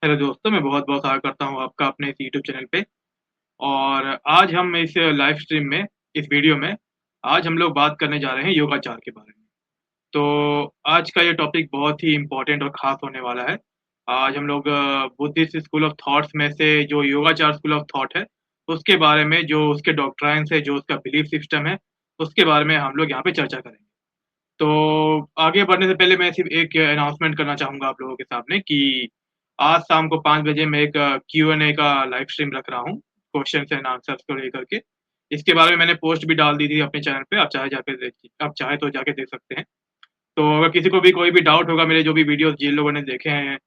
Hello दोस्तों, मैं बहुत-बहुत स्वागत करता हूँ आपका अपने इस यूट्यूब चैनल पे। और आज हम इस लाइव स्ट्रीम में, इस वीडियो में, आज हम लोग बात करने जा रहे हैं योगाचार के बारे में। तो आज का ये टॉपिक बहुत ही इम्पोर्टेंट और ख़ास होने वाला है। आज हम लोग बुद्धिस्ट स्कूल ऑफ थॉट्स में से जो योगाचार स्कूल ऑफ थॉट है, उसके बारे में, जो उसके डॉक्ट्राइन्स है, जो उसका बिलीफ सिस्टम है, उसके बारे में हम लोग यहाँ पे चर्चा करेंगे। तो आगे बढ़ने से पहले मैं सिर्फ़ एक अनाउंसमेंट करना चाहूँगा आप लोगों के सामने कि आज शाम को 5 बजे मैं एक क्यू&ए का लाइव स्ट्रीम रख रहा हूँ, क्वेश्चन्स एंड आंसर्स को लेकर के। इसके बारे में मैंने पोस्ट भी डाल दी थी अपने चैनल पे, आप चाहे तो जाके देख सकते हैं। तो अगर किसी को भी कोई भी डाउट होगा, मेरे जो भी वीडियोज़ जिन लोगों ने देखे हैं,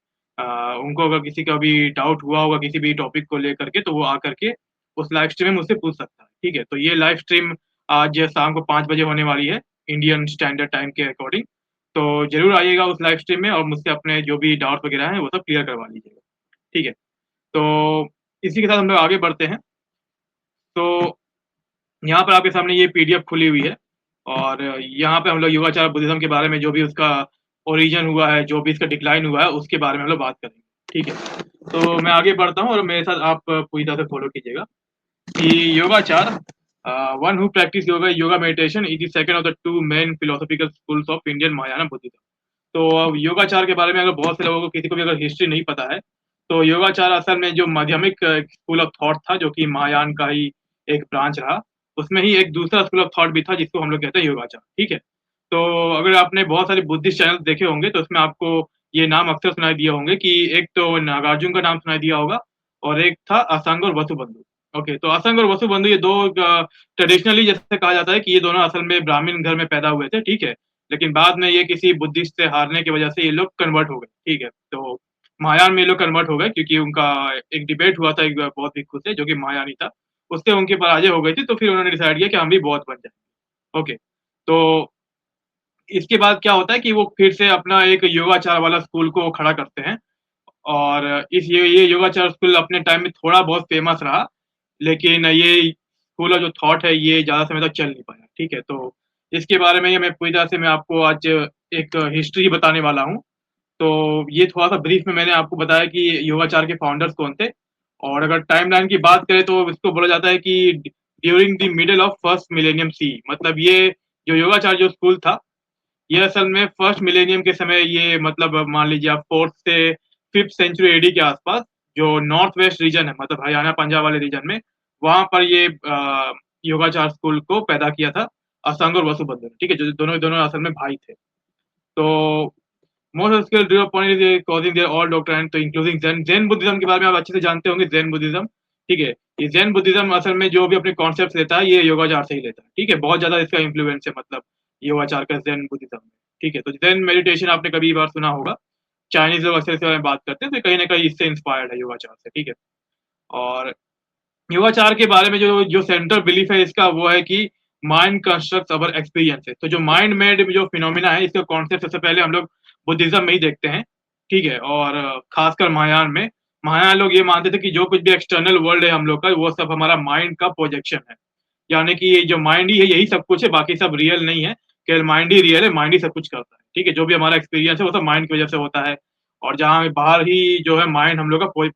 उनको अगर किसी का भी डाउट हुआ होगा किसी भी टॉपिक को लेकर के, तो वो आकर के उस लाइव स्ट्रीम में मुझसे पूछ सकता है, ठीक है? तो ये लाइव स्ट्रीम आज शाम को 5 बजे होने वाली है, इंडियन स्टैंडर्ड टाइम के अकॉर्डिंग। तो ज़रूर आइएगा उस लाइव स्ट्रीम में और मुझसे अपने जो भी डाउट वगैरह हैं, वो सब क्लियर करवा लीजिएगा, ठीक है? तो इसी के साथ हम लोग आगे बढ़ते हैं। तो यहाँ पर आपके सामने ये पीडीएफ खुली हुई है और यहाँ पे हम लोग योगाचार बुद्धिज़्म के बारे में, जो भी उसका ओरिजिन हुआ है, जो भी इसका डिक्लाइन हुआ है, उसके बारे में हम लोग बात करेंगे, ठीक है? तो मैं आगे बढ़ता हूँ और मेरे साथ आप पूरी तरह से फ़ॉलो कीजिएगा कि Yogachara, one who practice yoga meditation is the second of the two main philosophical schools of Indian Mahayana Buddhism. तो अब योगाचार के बारे में अगर बहुत से लोगों को, किसी को भी अगर हिस्ट्री नहीं पता है, तो योगाचार असल में जो माध्यमिक स्कूल ऑफ थॉट था, जो कि महायान का ही एक ब्रांच रहा, उसमें ही एक दूसरा स्कूल ऑफ थॉट भी था जिसको हम लोग कहते हैं योगाचार, ठीक है? तो अगर आपने बहुत सारे बुद्धिस्ट चैनल देखे होंगे, तो उसमें आपको ये नाम अक्सर सुनाई दिए होंगे कि एक तो नागार्जुन का नाम सुनाई दिया होगा और एक था असंग और वसुबंधु। ओके, तो असंग और वसुबंधु ये 2 ट्रेडिशनली जैसे कहा जाता है कि ये दोनों असल में ब्राह्मण घर में पैदा हुए थे, ठीक है? लेकिन बाद में ये किसी बुद्धिस्ट से हारने की वजह से ये लोग कन्वर्ट हो गए, ठीक है? तो महायान में ये लोग कन्वर्ट हो गए क्योंकि उनका एक डिबेट हुआ था एक बौद्ध भिक्षु से, जो कि महायानी था। उससे उनकी पराजय हो गई थी, तो फिर उन्होंने डिसाइड किया कि हम भी बौद्ध बन जाएँगे। ओके, तो इसके बाद क्या होता है कि वो फिर से अपना एक योगाचार वाला स्कूल को खड़ा करते हैं और इस ये योगाचार स्कूल अपने टाइम में थोड़ा बहुत फेमस रहा, लेकिन ये स्कूल ऑफ जो थॉट है, ये ज़्यादा समय तक चल नहीं पाया, ठीक है? तो इसके बारे में ये मैं पूरी तरह से मैं आपको आज एक हिस्ट्री बताने वाला हूँ। तो ये थोड़ा-सा ब्रीफ में मैंने आपको बताया कि योगाचार के फाउंडर्स कौन थे। और अगर टाइमलाइन की बात करें तो इसको बोला जाता है कि during the middle of first millennium C, मतलब ये जो योगाचार जो स्कूल था, ये असल में फर्स्ट मिलेनियम के समय, ये मतलब मान लीजिए आप 4th से 5th सेंचुरी एडी के आसपास, जो नॉर्थ वेस्ट रीजन है, मतलब हरियाणा पंजाब वाले रीजन में, वहाँ पर ये योगाचार स्कूल को पैदा किया था असंग और वसुबंधु ने, ठीक है? जो दोनों दोनों असल में भाई थे। तो most skill due upon is causing their all doctrine, तो इंक्लूडिंग ज़ेन बुद्धिज्म के बारे में आप अच्छे से जानते होंगे, ज़ेन बुद्धिज्म, ठीक है? ये ज़ेन बुद्धिज्म असल में जो भी अपने कॉन्सेप्ट्स लेता है, ये योगाचार से ही लेता है, ठीक है? बहुत ज़्यादा इसका इन्फ्लुएंस है, मतलब योगाचार का ज़ेन बुद्धिज्म में, ठीक है? तो ज़ेन मेडिटेशन आपने कभी बार सुना होगा, चाइनीज़ लोग अक्सर इसके बारे में बात करते हैं, तो कहीं न कहीं इससे इंस्पायर्ड है योगाचार से, ठीक है? और योगाचार के बारे में जो जो सेंट्रल बिलीफ है इसका, वो है कि माइंड कंस्ट्रक्ट्स अवर एक्सपीरियंसेस। तो जो माइंड मेड जो फिनोमेना है, इसका कॉन्सेप्ट सबसे पहले हम लोग बुद्धिज्म में ही देखते हैं, ठीक है? और खासकर महायान में, महायान लोग ये मानते थे कि जो कुछ भी एक्सटर्नल वर्ल्ड है हम लोग का, वो सब हमारा माइंड का प्रोजेक्शन है। यानी कि ये जो माइंड ही है, यही सब कुछ है, बाकी सब रियल नहीं है, केवल माइंड ही रियल है, माइंड ही सब कुछ करता है, ठीक है? जो भी हमारा एक्सपीरियंस है, वो सब माइंड की वजह से होता है। और जहाँ बाहर ही जो है माइंड हम लोग का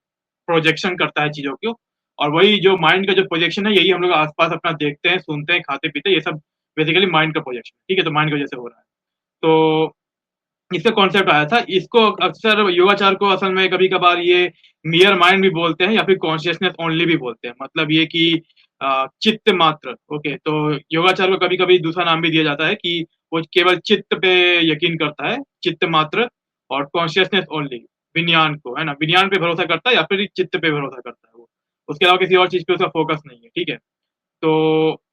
प्रोजेक्शन करता है चीज़ों को, और वही जो माइंड का जो प्रोजेक्शन है, यही हम लोग आस-पास अपना देखते हैं, सुनते हैं, खाते-पीते हैं, ये सब बेसिकली माइंड का प्रोजेक्शन, ठीक है? तो माइंड की वजह से हो रहा है। तो इसका कॉन्सेप्ट आया था। इसको अक्सर योगाचार को असल में कभी-कभार ये नियर माइंड भी बोलते हैं या फिर कॉन्शियसनेस ओनली भी बोलते हैं। मतलब ये कि चित्त मात्र, ओके, तो योगाचार को कभी-कभी दूसरा नाम भी दिया जाता है कि वो केवल चित्त पे यकीन करता है, चित्त मात्र, और कॉन्शियसनेस ओनली, विज्ञान को, है ना? विज्ञान पे भरोसा करता है या फिर चित्त पे भरोसा करता है वो। उसके अलावा किसी और चीज़ पे उसका फोकस नहीं है, ठीक है? तो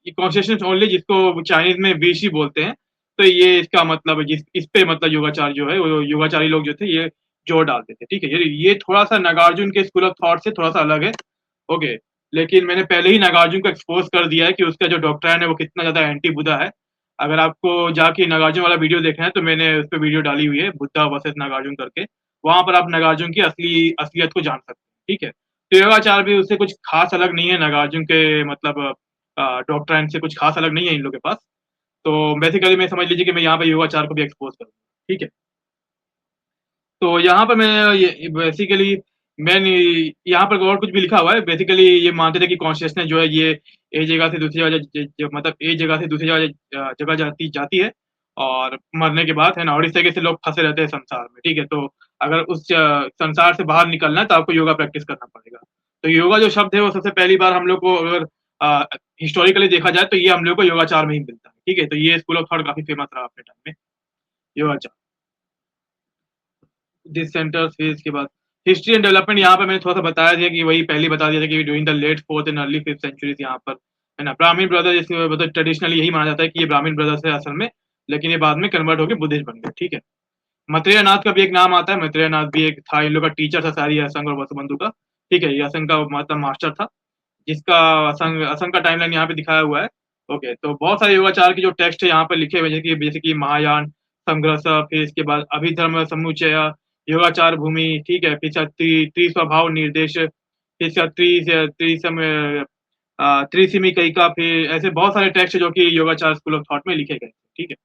ये कॉन्शियसनेस ओनली, जिसको चाइनीज़ में वीशी बोलते हैं, तो ये इसका मतलब है, जिस इस पे मतलब योगाचार जो है, वो योगाचारी लोग जो थे, ये जोर डालते थे, ठीक है? ये थोड़ा-सा नागार्जुन के स्कूल ऑफ थॉट से थोड़ा-सा अलग है, ओके। लेकिन मैंने पहले ही नागार्जुन को एक्सपोज़ कर दिया है कि उसका जो डॉक्ट्राइन है, वो कितना ज़्यादा एंटी बुद्धा है। अगर आपको जाके नागार्जुन वाला वीडियो देखना है, तो मैंने उस पे वीडियो डाली हुई है, बुद्धा वर्सेस नागार्जुन करके। वहाँ पर आप नागार्जुन की असलियत को जान सकते हैं, ठीक है? तो योगाचार भी उससे कुछ ख़ास अलग नहीं है, नागार्जुन के मतलब डॉक्ट्राइन से कुछ ख़ास अलग नहीं है इन लोग के पास। तो बेसिकली मैं, समझ लीजिए कि मैं यहाँ पे योगाचार को भी एक्सपोज़ करूँगा, ठीक है? तो यहाँ पे मैं ये बेसिकली मैंने यहाँ पर और कुछ भी लिखा हुआ है। बेसिकली ये मानते थे कि कॉन्शियसनेस जो है ये एक जगह से दूसरी जगह मतलब एक जगह से दूसरी जगह जाती जाती है और मरने के बाद है ना, और इस तरीके से लोग फंसे रहते हैं संसार में। ठीक है, तो अगर उस संसार से बाहर निकलना है तो आपको योगा प्रैक्टिस करना पड़ेगा। तो योगा जो शब्द है वो सबसे पहली बार हम लोग को अगर हिस्टोरिकली देखा जाए तो ये हम लोग को योगाचार में ही मिलता है। ठीक है, तो ये स्कूल ऑफ थॉट काफी फेमस रहा अपने टाइम में, योगाचार। दिस सेंटर फेज के बाद हिस्ट्री एंड डेवलपमेंट यहाँ पे मैंने थोड़ा सा बताया दिया कि वही पहले बता दिया था कि during the late fourth and early fifth centuries यहाँ पर है ना, ब्राह्मण ब्रदर जैसे मतलब ट्रेडिशनली यही माना जाता है कि ये ब्राह्मण ब्रदर्स है असल में, लेकिन ये बाद में कन्वर्ट होकर बुद्धिस्ट बन गए। ठीक है, मैत्रेय नाथ का भी एक नाम आता है। मैत्रेय नाथ भी एक था, इन लोग का टीचर था सारी असंग और वसुबंधु का। ठीक है, ये असंग का मतलब मास्टर था, जिसका असंग असंग का टाइमलाइन यहाँ पे दिखाया हुआ है। ओके, तो बहुत सारे योगाचार के जो टेक्स्ट है यहाँ पे लिखे हुए हैं, जैसे कि महायान संग्रह, फिर इसके बाद अभिधर्म समुच्चय, योगाचार भूमि। ठीक है, फिर इसका त्रिस्वभाव निर्देश, फिर इसका त्रिसिमी कई का, फिर ऐसे बहुत सारे टेक्स्ट जो कि योगाचार स्कूल ऑफ थॉट में लिखे गए। ठीक है,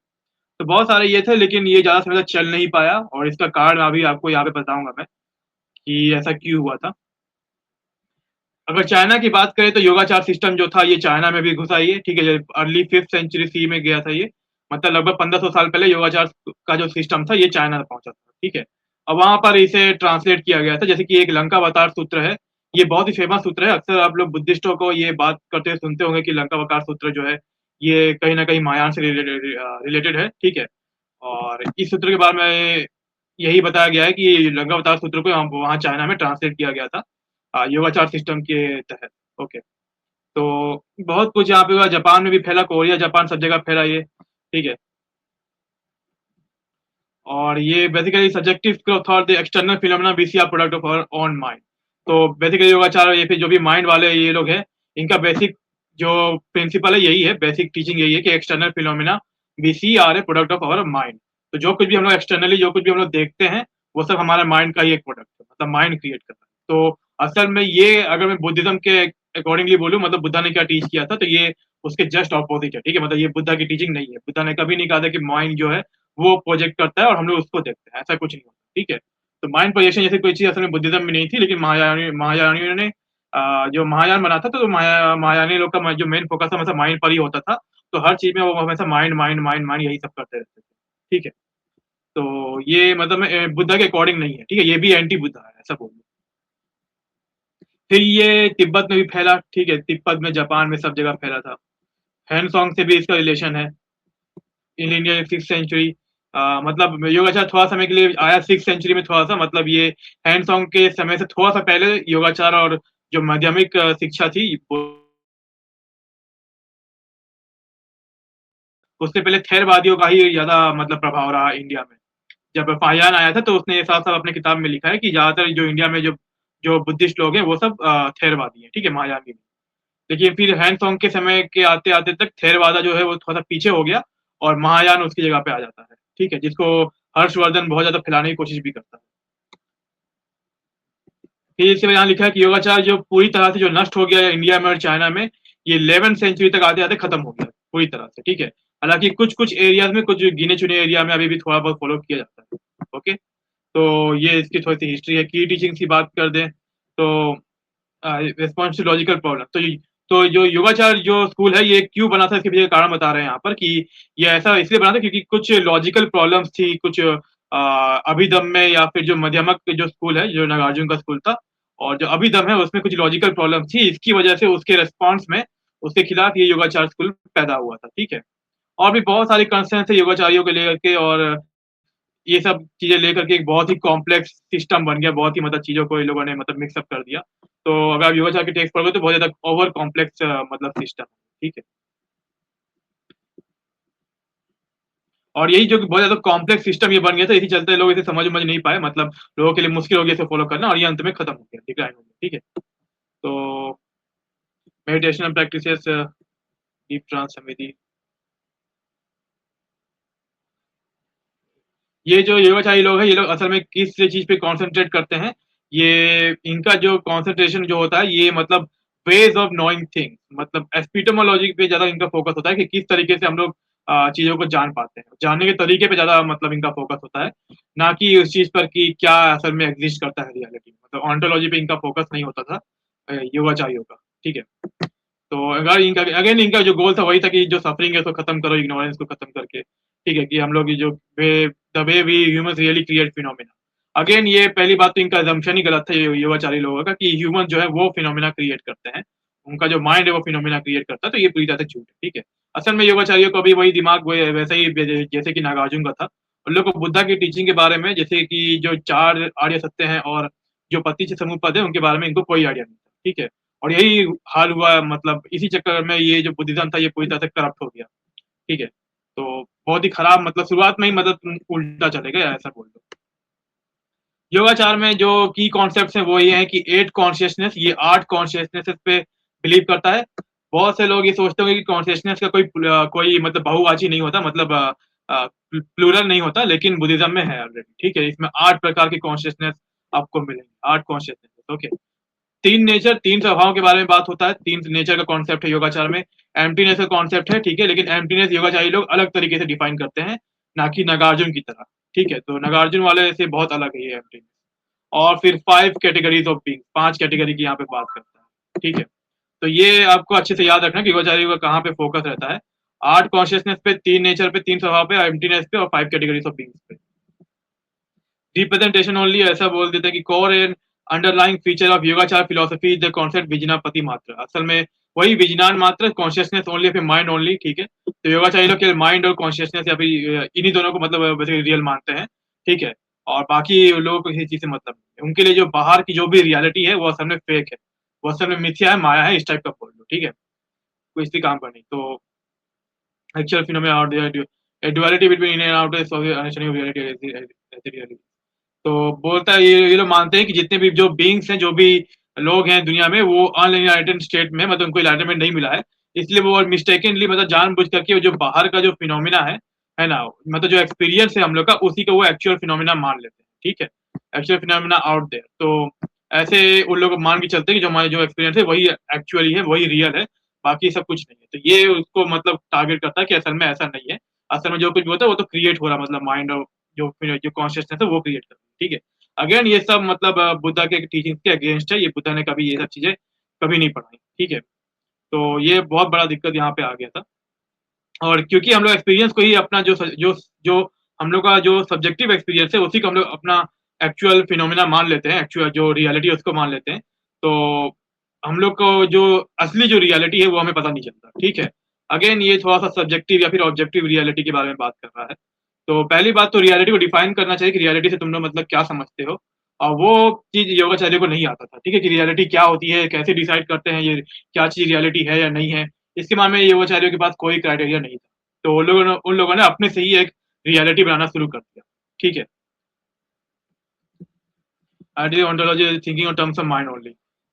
तो बहुत सारे ये थे, लेकिन ये ज्यादा समय तक चल नहीं पाया और इसका कारण अभी आपको यहाँ पे बताऊंगा मैं कि ऐसा क्यों हुआ था। अगर चाइना की बात करें तो योगाचार सिस्टम जो था ये चाइना में भी घुसा ही है। ठीक है, अर्ली फिफ्थ सेंचुरी सी में गया था ये, मतलब लगभग 1500 साल पहले योगाचार का जो सिस्टम था ये चाइना तक पहुंचा था। ठीक है, और वहां पर इसे ट्रांसलेट किया गया था, जैसे कि एक लंकावतार सूत्र है। ये बहुत ही फेमस सूत्र है, अक्सर आप लोग बुद्धिस्टों को ये बात करते हुए सुनते होंगे कि लंकावतार सूत्र जो है ये कहीं ना कहीं महायान से रिलेटेड है। ठीक है, और इस सूत्र के बारे में यही बताया गया है कि लंकावतार सूत्र को वहाँ चाइना में ट्रांसलेट किया गया था योगाचार सिस्टम के तहत। ओके, तो बहुत कुछ यहाँ पे हुआ, जापान में भी फैला, कोरिया जापान सब जगह फैला ये। ठीक है, और ये basically subjective thought the external phenomena we see are product of our own mind. तो बेसिकली योगाचार ये फिर जो भी माइंड वाले ये लोग हैं, इनका बेसिक जो प्रिंसिपल है यही है, बेसिक टीचिंग यही है कि external phenomena we see are a product of our mind. तो जो कुछ भी हम लोग एक्सटर्नली जो कुछ भी हम लोग देखते हैं वो सब हमारे माइंड का ही एक प्रोडक्ट है, मतलब माइंड क्रिएट करता है। तो असल में ये अगर मैं बुद्धिज्म के अकॉर्डिंगली बोलूँ, मतलब बुद्धा ने क्या टीच किया था, तो ये उसके जस्ट ऑपोजिट है। ठीक है, मतलब ये बुद्धा की टीचिंग नहीं है। बुद्धा ने कभी नहीं कहा था कि माइंड जो है वो प्रोजेक्ट करता है और हम लोग उसको देखते हैं, ऐसा कुछ नहीं होता। ठीक है, तो माइंड प्रोजेक्शन जैसी कोई चीज असल में बुद्धिज्म में नहीं थी, लेकिन महायानियों ने जो महायान बना था, तो महायानी लोग का जो मेन फोकस था हमेशा माइंड पर ही होता था। तो हर चीज में वो हमेशा माइंड माइंड माइंड माइंड यही सब करते रहते थे। ठीक है, तो ये मतलब बुद्धा के अकॉर्डिंग नहीं है। ठीक है, ये भी एंटी बुद्धा है, ऐसा बोलिए। फिर ये तिब्बत में भी फैला। ठीक है, तिब्बत में, जापान में, सब जगह फैला था। हैंड सॉन्ग से भी इसका रिलेशन है। इन इंडिया सिक्स सेंचुरी, मतलब योगाचार थोड़ा समय के लिए आया सिक्स सेंचुरी में, थोड़ा सा मतलब ये हैंड सॉन्ग के समय से थोड़ा सा पहले योगाचार और जो माध्यमिक शिक्षा थी उससे पहले थेरवादियों का ही ज्यादा मतलब प्रभाव रहा इंडिया में। जब फाहियान आया था तो उसने साफ साफ अपने किताब में लिखा है कि ज्यादातर जो इंडिया में जो जो बुद्धिस्ट लोग हैं वो सब थेरवादी हैं। ठीक है, महायानी में। लेकिन फिर हैंड सॉन्ग के समय के आते आते तक थेरवादा जो है वो थोड़ा सा पीछे हो गया और महायान उसकी जगह पे आ जाता है। ठीक है, जिसको हर्षवर्धन बहुत ज्यादा फैलाने की कोशिश भी करता है। फिर इसके बाद यहाँ लिखा है कि योगाचार जो पूरी तरह से जो नष्ट हो गया है इंडिया में और चाइना में, ये 11th सेंचुरी तक आते आते खत्म हो गया पूरी तरह से। ठीक है, हालांकि कुछ कुछ एरियाज में, कुछ गिने चुने एरिया में अभी भी थोड़ा बहुत फॉलो किया जाता है। ओके, तो ये इसकी थोड़ी सी हिस्ट्री है। की टीचिंग की बात कर दें तो रिस्पॉन्स टू लॉजिकल प्रॉब्लम, तो जो योगाचार जो स्कूल है ये क्यों बना था इसके पीछे कारण बता रहे हैं यहाँ पर कि ये ऐसा इसलिए बना था क्योंकि कुछ लॉजिकल प्रॉब्लम्स थी, कुछ अभिधम में, या फिर जो मध्यमक जो स्कूल है जो नागार्जुन का स्कूल था, और जो अभिधम है उसमें कुछ लॉजिकल प्रॉब्लम थी, इसकी वजह से उसके रेस्पॉन्स में उसके खिलाफ ये योगाचार स्कूल पैदा हुआ था। ठीक है, और भी बहुत सारी कंसर्न थे योगाचारियों को लेकर के, और ये सब चीजें लेकर के एक बहुत ही कॉम्प्लेक्स सिस्टम बन गया, बहुत ही मतलब चीजों को इन लोगों ने मतलब मिक्सअप कर दिया। तो अगर आप योगाचार के टेक्स्ट पढ़ोगे तो बहुत ज्यादा ओवर कॉम्प्लेक्स मतलब सिस्टम। ठीक है, और यही जो कि बहुत ज्यादा कॉम्प्लेक्स सिस्टम ये बन गया था, इसी चलते लोग इसे समझ नहीं पाए, मतलब लोगों के लिए मुश्किल हो गया इसे फॉलो करना, और ये अंत में खत्म हो गया, डिक्लाइन हो गया। ठीक है, तो मेडिटेशन प्रैक्टिसेस, डीप ट्रांस समिति, ये जो योगाचारी लोग हैं ये लोग असल में किस चीज पे कॉन्सेंट्रेट करते हैं, ये इनका जो कॉन्सेंट्रेशन जो होता है ये मतलब वेज ऑफ नोइंग थिंग्स, मतलब एस्पिटोमोलॉजी पे ज्यादा इनका फोकस होता है कि किस तरीके से हम लोग चीज़ों को जान पाते हैं। जानने के तरीके पे ज़्यादा मतलब इनका फ़ोकस होता है, ना कि उस चीज़ पर कि क्या असल में एक्ज़िस्ट करता है रियलिटी में। मतलब ओंटोलॉजी पे इनका फ़ोकस नहीं होता था योगाचार्यों का, ठीक है? तो अगर इनका अगेन इनका जो गोल था वही था कि जो सफरिंग है उसको खत्म करो, इग्नोरेंस को खत्म करके, ठीक है? कि हम लोग ये जो way the way we humans really create phenomena. Again ये पहली बात तो इनका असम्पशन ही गलत था युवाचारी लोगों का कि ह्यूमन जो है वो फिनोमेना क्रिएट करते हैं। उनका जो माइंड है वो फिनोमेना क्रिएट करता है, तो ये पूरी तरह से झूठ है, ठीक है? असल में योगाचार्यों को भी वही दिमाग वही वैसा ही जैसे कि नागार्जुन का था। उन लोग को बुद्धा की टीचिंग के बारे में जैसे कि जो 4 आर्य सत्य हैं और जो पतिच्च समुप्पाद है उनके बारे में इनको कोई आइडिया नहीं था, ठीक है? और यही हाल हुआ मतलब इसी चक्कर में ये जो बुद्धिज़्म था ये पूरी तरह से करप्ट हो गया, ठीक है? तो बहुत ही खराब मतलब शुरुआत में ही मतलब उल्टा चले गए ऐसा बोल लो। योगाचार में जो की कॉन्सेप्ट्स हैं वो ये हैं कि 8 कॉन्शियसनेस ये 8 कॉन्शियसनेसेस पे बिलीव करता है। बहुत से लोग ये सोचते होंगे कि कॉन्शियसनेस का कोई मतलब बहुवाची नहीं होता मतलब प्लूरल नहीं होता लेकिन बुद्धिज़्म में है ऑलरेडी, ठीक है? इसमें 8 प्रकार की कॉन्शियसनेस आपको मिलेंगे, 8 कॉन्शियसनेस ओके। 3 नेचर 3 स्वभावों के बारे में बात होता है, 3 नेचर का कॉन्सेप्ट है योगाचार में। एम्प्टीनेस का कॉन्सेप्ट है, ठीक है? लेकिन एम्प्टीनेस योगाचारी लोग अलग तरीके से डिफाइन करते हैं, ना कि नागार्जुन की तरह, ठीक है? तो नागार्जुन वाले से बहुत अलग है ये एम्प्टीनेस। और फिर 5 कैटेगरीज़ ऑफ बीइंग 5 कैटेगरी की यहाँ पे बात करता है, ठीक है? तो ये आपको अच्छे से याद रखना कि योगाचारी का कहाँ पे फोकस रहता है। 8 कॉन्शियसनेस पे, 3 नेचर पे, 3 स्वभाव पे, एम्प्टीनेस पे और 5 कैटेगरीज़ ऑफ बीइंग्स पे। रिप्रेजेंटेशन ओनली ऐसा बोल देते हैं कि core and underlying feature of Yogachara philosophy is the concept विजनापति मात्र। असल में वही विजनान मात्र कॉन्शियसनेस ओनली फिर माइंड ओनली, ठीक है? तो योगाचारी लोग केवल माइंड और कॉन्शियसनेस या फिर इन्हीं दोनों को मतलब बेसिकली रियल मानते हैं, ठीक है? और बाकी लोगों को किसी चीज से मतलब नहीं है। उनके लिए जो बाहर की जो भी रियलिटी है वो असल में फेक है, वो असल में मिथ्या है, माया है, इस टाइप का बोल लो, ठीक है? कोई इसी काम का नहीं। तो एक्चुअल फिनोमेना और duality between in and out of understanding of reality. तो बोलता है ये लोग मानते हैं कि जितने भी जो बीइंग्स हैं, जो भी लोग हैं दुनिया में वो अनएनलाइटेंड स्टेट में मतलब उनको एनलाइटमेंट नहीं मिला है। इसलिए वो मिस्टेकनली मतलब जानबूझ करके वो जो बाहर का जो फिनोमेना है ना? मतलब जो एक्सपीरियंस है हम लोग का उसी को वो एक्चुअल फिनोमेना मान लेते हैं, ठीक है? Actual phenomena out there. तो ऐसे उन लोग मान के चलते हैं कि जो हमारे जो एक्सपीरियंस है वही एक्चुअली है, वही रियल है, बाकी सब कुछ नहीं है। तो ये उसको मतलब टारगेट करता है कि असल में ऐसा नहीं है। असल में जो कुछ भी होता है वो तो क्रिएट हो रहा है मतलब माइंड और जो कॉन्शियसनेस है वो क्रिएट कर रहा है, ठीक है? अगेन ये सब मतलब बुद्धा के टीचिंग्स के अगेंस्ट है। ये बुद्धा ने कभी ये सब चीज़ें कभी नहीं पढ़ाई, ठीक है? तो ये बहुत बड़ा दिक्कत यहाँ पे आ गया था। और क्योंकि हम लोग एक्सपीरियंस को ही अपना जो हम लोग का जो सब्जेक्टिव एक्सपीरियंस है उसी को हम लोग अपना एक्चुअल फिनोमेना मान लेते हैं, एक्चुअल जो रियलिटी है उसको मान लेते हैं। तो हम लोग को जो असली जो रियलिटी है वो हमें पता नहीं चलता, ठीक है? अगेन ये थोड़ा-सा सब्जेक्टिव या फिर ऑब्जेक्टिव रियलिटी के बारे में बात कर रहा है। तो पहली बात तो रियलिटी को डिफाइन करना चाहिए कि रियलिटी से तुम लोग मतलब क्या समझते हो? और वो चीज़ योगाचार्य को नहीं आता था, ठीक है? कि रियलिटी क्या होती है, कैसे डिसाइड करते हैं ये क्या चीज़ रियलिटी है या नहीं है? इसके मामले में योगाचार्यों के पास कोई क्राइटेरिया नहीं था। तो उन लोगों ने अपने से ही एक रियलिटी बनाना शुरू कर दिया, ठीक है? Ideal ontology is thinking in terms of mind only.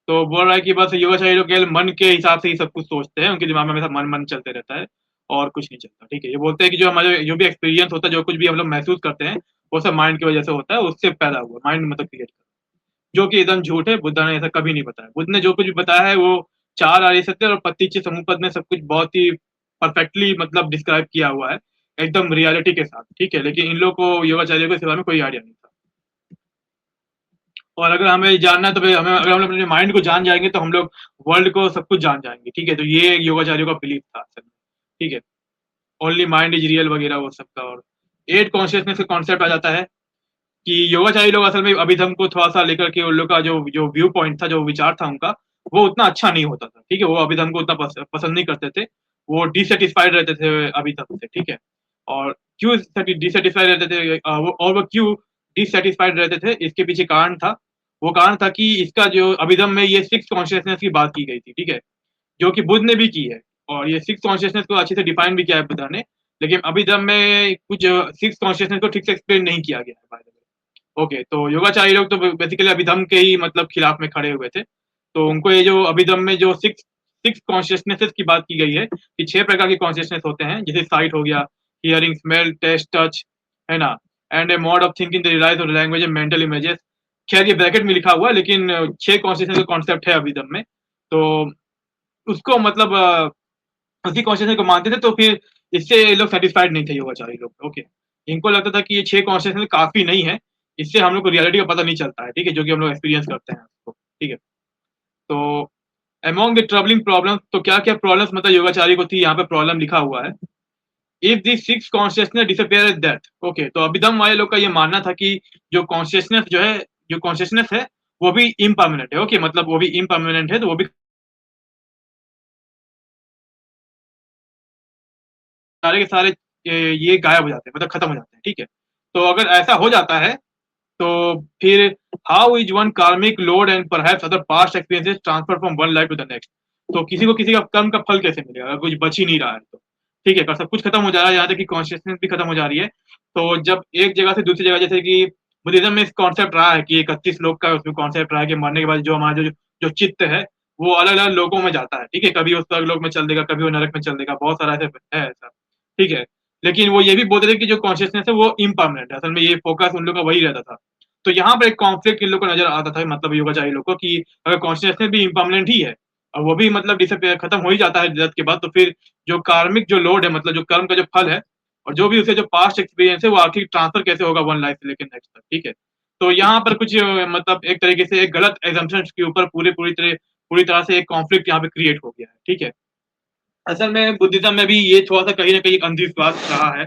तो बोल रहा है कि बस योगाचार्य लोग केवल मन के हिसाब से ही सब कुछ सोचते हैं, उनके दिमाग में हमेशा मन-मन चलते रहता है और कुछ नहीं चलता, ठीक है? ये बोलते हैं कि जो हमारे जो भी एक्सपीरियंस होता है, जो कुछ भी हम लोग महसूस करते हैं, वो सब माइंड की वजह से होता है, उससे पैदा हुआ, माइंड मतलब क्रिएट जो कि एकदम झूठ है, बुद्ध ने ऐसा कभी नहीं बताया। बुद्ध ने जो कुछ भी बताया है वो 4 आर्य सत्य और पत्तिच्च समुप्पाद में सब कुछ बहुत ही परफेक्टली मतलब डिस्क्राइब किया हुआ है, एकदम रियलिटी के साथ, ठीक है? लेकिन इन लोगों को योगाचार्य को इसके बारे में कोई आइडिया नहीं था। और अगर हमें जानना है तो फिर हमें अगर हम लोग अपने माइंड को जान जाएँगे तो हम लोग वर्ल्ड को सब कुछ जान जाएँगे, ठीक है? तो ये योगाचार्यों का बिलीफ था असल में, ठीक है? ओनली माइंड इज़ रियल वगैरह वो सब का और 8 कॉन्शियसनेस का कॉन्सेप्ट आ जाता है कि योगाचारी लोग असल में अभिधम को थोड़ा-सा लेकर के उन लोग का जो जो व्यू पॉइंट था, जो विचार था उनका, वो उतना अच्छा नहीं होता था, ठीक है? वो अभिधम को उतना पसंद नहीं करते थे। वो डिसैटिस्फाइड रहते थे अभिधम से, ठीक है? और क्यों डिसैटिस्फाइड रहते थे वो क्यों डिसैटिस्फाइड रहते थे, इसके पीछे कारण था। वो कारण था कि इसका जो अभिधम में ये 6 कॉन्शियसनेस की बात की गई थी, ठीक है? जो कि बुद्ध ने भी की है और ये 6 कॉन्शियसनेस को अच्छे से डिफाइन भी किया है बुद्धा ने। लेकिन अभिधम में कुछ 6 कॉन्शियसनेस को ठीक से एक्सप्लेन नहीं किया गया है बाय द वे। ओके, तो योगाचारी लोग तो बेसिकली अभिधम के ही मतलब खिलाफ में खड़े हुए थे। तो उनको ये जो अभिधम में जो 6 कॉन्शियसनेसेस की बात की गई है कि 6 प्रकार के कॉन्शियसनेस होते हैं, जैसे साइट हो गया, हियरिंग, स्मेल, टेस्ट, टच, है ना? And A mode of thinking that realise on language and mental images. खैर ये ब्रैकेट में लिखा हुआ है लेकिन 6 कॉन्शियसनेस का कॉन्सेप्ट है अभिधम में। तो उसको मतलब उसी कॉन्शियसनेस को मानते थे तो फिर इससे ये लोग सैटिस्फाइड नहीं थे योगाचारी लोग, ओके। इनको लगता था कि ये 6 कॉन्शियसनेस काफ़ी नहीं है, इससे हम लोग को रियलिटी का पता नहीं चलता है, ठीक है? जो कि हम लोग एक्सपीरियंस करते हैं उसको, ठीक है? तो अमॉन्ग द ट्रबलिंग प्रॉब्लम्स, तो क्या-क्या प्रॉब्लम्स मतलब योगाचारी को थी, यहाँ पे प्रॉब्लम लिखा हुआ है। If this 6 consciousness disappear at death, okay, तो अभिधम वाले लोग का ये मानना था कि जो कॉन्शियसनेस जो है, जो कॉन्शियसनेस है, वो भी इम्पर्मानेंट है, ओके, मतलब वो भी इम्पर्मानेंट है, तो वो भी सारे के सारे ये गायब हो जाते हैं, मतलब खत्म हो जाते हैं, ठीक है? तो अगर ऐसा हो जाता है, तो फिर how is one karmic load and perhaps other past experiences transfer from one life to the next, तो किसी को किसी का कर्म का फल कैसे मिलेगा अगर कुछ बच ही नहीं रहा है तो, ठीक है? अगर सब कुछ खत्म हो जा रहा है, यहाँ तक कि कॉन्शियसनेस भी खत्म हो जा रही है, तो जब एक जगह से दूसरी जगह, जैसे कि बुद्धिज्म में इस कॉन्सेप्ट रहा है कि 31 लोग का उसमें कॉन्सेप्ट रहा है कि मरने के बाद जो हमारा जो चित्त है, वो अलग अलग लोगों में जाता है, ठीक है? कभी उस लोग में चल देगा, कभी वो नरक में चल देगा, बहुत सारा ऐसे है ऐसा, ठीक है? लेकिन वो ये भी बोलते थे कि जो कॉन्शियसनेस है वो इम्पर्मानेंट है, असल में ये फोकस उन लोग का वही रहता था। तो यहाँ पर एक कॉन्फ्लिक्ट इन लोग को नजर आता था, मतलब योगाचारी लोग को, कि अगर कॉन्शियसनेस भी इम्पर्मानेंट ही है और वो भी मतलब डिसअपियर खत्म हो ही जाता है डेथ के बाद, तो फिर जो कार्मिक जो लोड है, मतलब जो कर्म का जो फल है और जो भी उसे जो पास्ट एक्सपीरियंस है, वो आखिर ट्रांसफर कैसे होगा वन लाइफ से लेकर नेक्स्ट तक, ठीक है? तो यहाँ पर कुछ मतलब एक तरीके से एक गलत एजम्पशंस के ऊपर पूरी तरह से एक कॉन्फ्लिक्ट यहाँ पे क्रिएट हो गया है, ठीक है? असल में बुद्धिज्म में भी ये थोड़ा-सा कहीं न कहीं एक अंधविश्वास रहा है,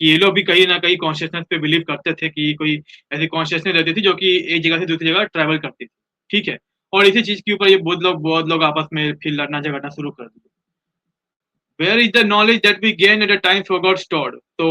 कि ये लोग भी कहीं न कहीं कॉन्शियसनेस पे बिलीव करते थे कि कोई ऐसी कॉन्शियसनेस रहती थी जो कि एक जगह से दूसरी जगह ट्रैवल करती थी, ठीक है? और इसी चीज़ के ऊपर ये बहुत लोग आपस में फिर लड़ना-झगड़ना शुरू कर दिए। Where is the knowledge that we gain at a time forgot stored, तो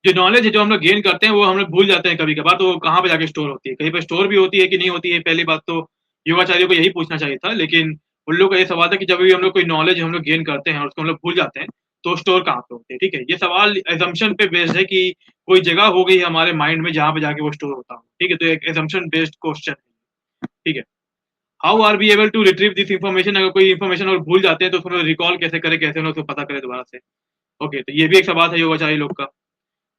जो नॉलेज है जो हम लोग गेन करते हैं वो हम लोग भूल जाते हैं कभी-कभार, तो वो कहाँ पे जाके स्टोर होती है? कहीं पे स्टोर भी होती है कि नहीं होती है? पहली बात तो योगाचार्यों को यही पूछना चाहिए था, लेकिन उन लोग का ये सवाल था कि जब भी हम लोग कोई नॉलेज हम लोग गेन करते हैं और उसको हम लोग भूल जाते हैं, तो स्टोर कहाँ पे होती है? ठीक है? ये सवाल असम्पशन पे बेस्ड है कि कोई जगह हो गई है हमारे माइंड में जहाँ पे जाके वो स्टोर होता हो, ठीक है? तो एक असम्पशन बेस्ड क्वेश्चन है, ठीक है? How are we able to retrieve this information, अगर कोई इन्फॉर्मेशन और भूल जाते हैं तो उसको रिकॉल कैसे करें, कैसे हम लोग उसको पता करें दोबारा से? ओके, तो ये भी एक सवाल था योगाचारी लोग का।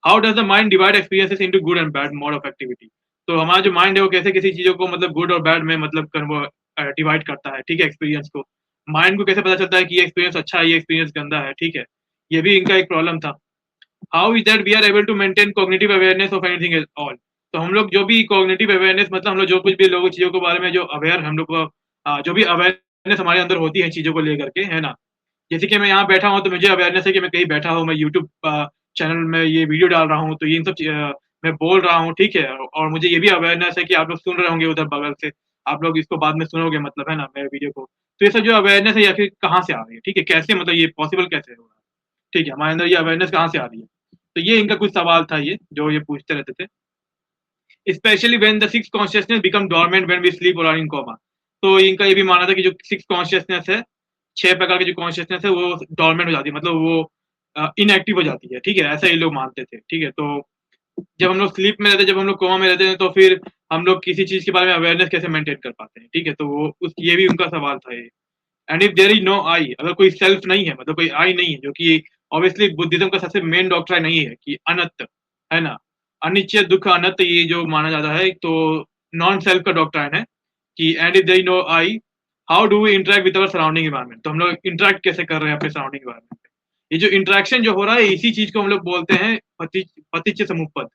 How does the mind divide experiences into good and bad mode of activity, तो हमारा जो माइंड है वो कैसे किसी चीज़ों को मतलब गुड और बैड में मतलब डिवाइड करता है, ठीक है? एक्सपीरियंस को। माइंड को कैसे पता चलता है कि ये एक्सपीरियंस अच्छा है, ये एक्सपीरियंस गंदा है, ठीक है? ये भी इनका एक प्रॉब्लम था। How is that we are able to maintain cognitive awareness of anything at all, तो हम लोग जो भी कॉग्निटिव अवेयरनेस, मतलब हम लोग जो कुछ भी लोगों चीज़ों के बारे में जो अवेयर हम लोग को जो भी अवेयरनेस हमारे अंदर होती है चीज़ों को लेकर के, है ना? जैसे कि मैं यहाँ बैठा हूँ तो मुझे अवेयरनेस है कि मैं कहीं बैठा हूँ, मैं यूट्यूब चैनल में ये वीडियो डाल रहा हूँ, तो ये इन सब मैं बोल रहा हूँ, ठीक है? और मुझे ये भी अवेयरनेस है कि आप लोग सुन रहे होंगे उधर बगल से, आप लोग इसको बाद में सुनोगे, मतलब है ना, मेरे वीडियो को। तो ये सब जो अवेयरनेस है, ये आखिर कहाँ से आ रही है, ठीक है? कैसे, मतलब ये पॉसिबल कैसे हो रहा है? ठीक है, हमारे अंदर ये अवेयरनेस कहाँ से आ रही है? तो ये इनका कुछ सवाल था ये, जो ये पूछते रहते थे। Specially when the six consciousness become dormant when we sleep और आर इन कोमा, तो इनका ये भी मानना था कि जो सिक्स कॉन्शियसनेस है, 6 प्रकार की जो कॉन्शियसनेस है वो डोरमेंट हो जाती है, मतलब वो इनएक्टिव हो जाती है, ठीक है? ऐसा ये लोग मानते थे, ठीक है? तो जब हम लोग स्लीप में रहते हैं, जब हम लोग कोमा में रहते हैं, तो फिर हम लोग किसी चीज़ के बारे में अवेयरनेस कैसे मेंटेन कर पाते हैं, ठीक है? तो वो उस ये भी उनका सवाल था ये। And if there is no I, अगर कोई सेल्फ नहीं है, मतलब कोई आई नहीं है, जो कि ऑब्वियसली बुद्धिज़्म का सबसे मेन डॉक्ट्रिन नहीं है कि अनंत, है ना? अनित्य, दुःख, अनंत, ये जो माना जाता है, तो नॉन सेल्फ का डॉक्ट्रिन है कि and if there is no I, how do we interact with our surrounding environment, तो हम लोग इंटरैक्ट कैसे कर रहे हैं अपने सराउंडिंग एनवायरनमेंट में? ये जो इंटरैक्शन जो हो रहा है, इसी चीज़ को हम लोग बोलते हैं पतिच्य समुप्पद।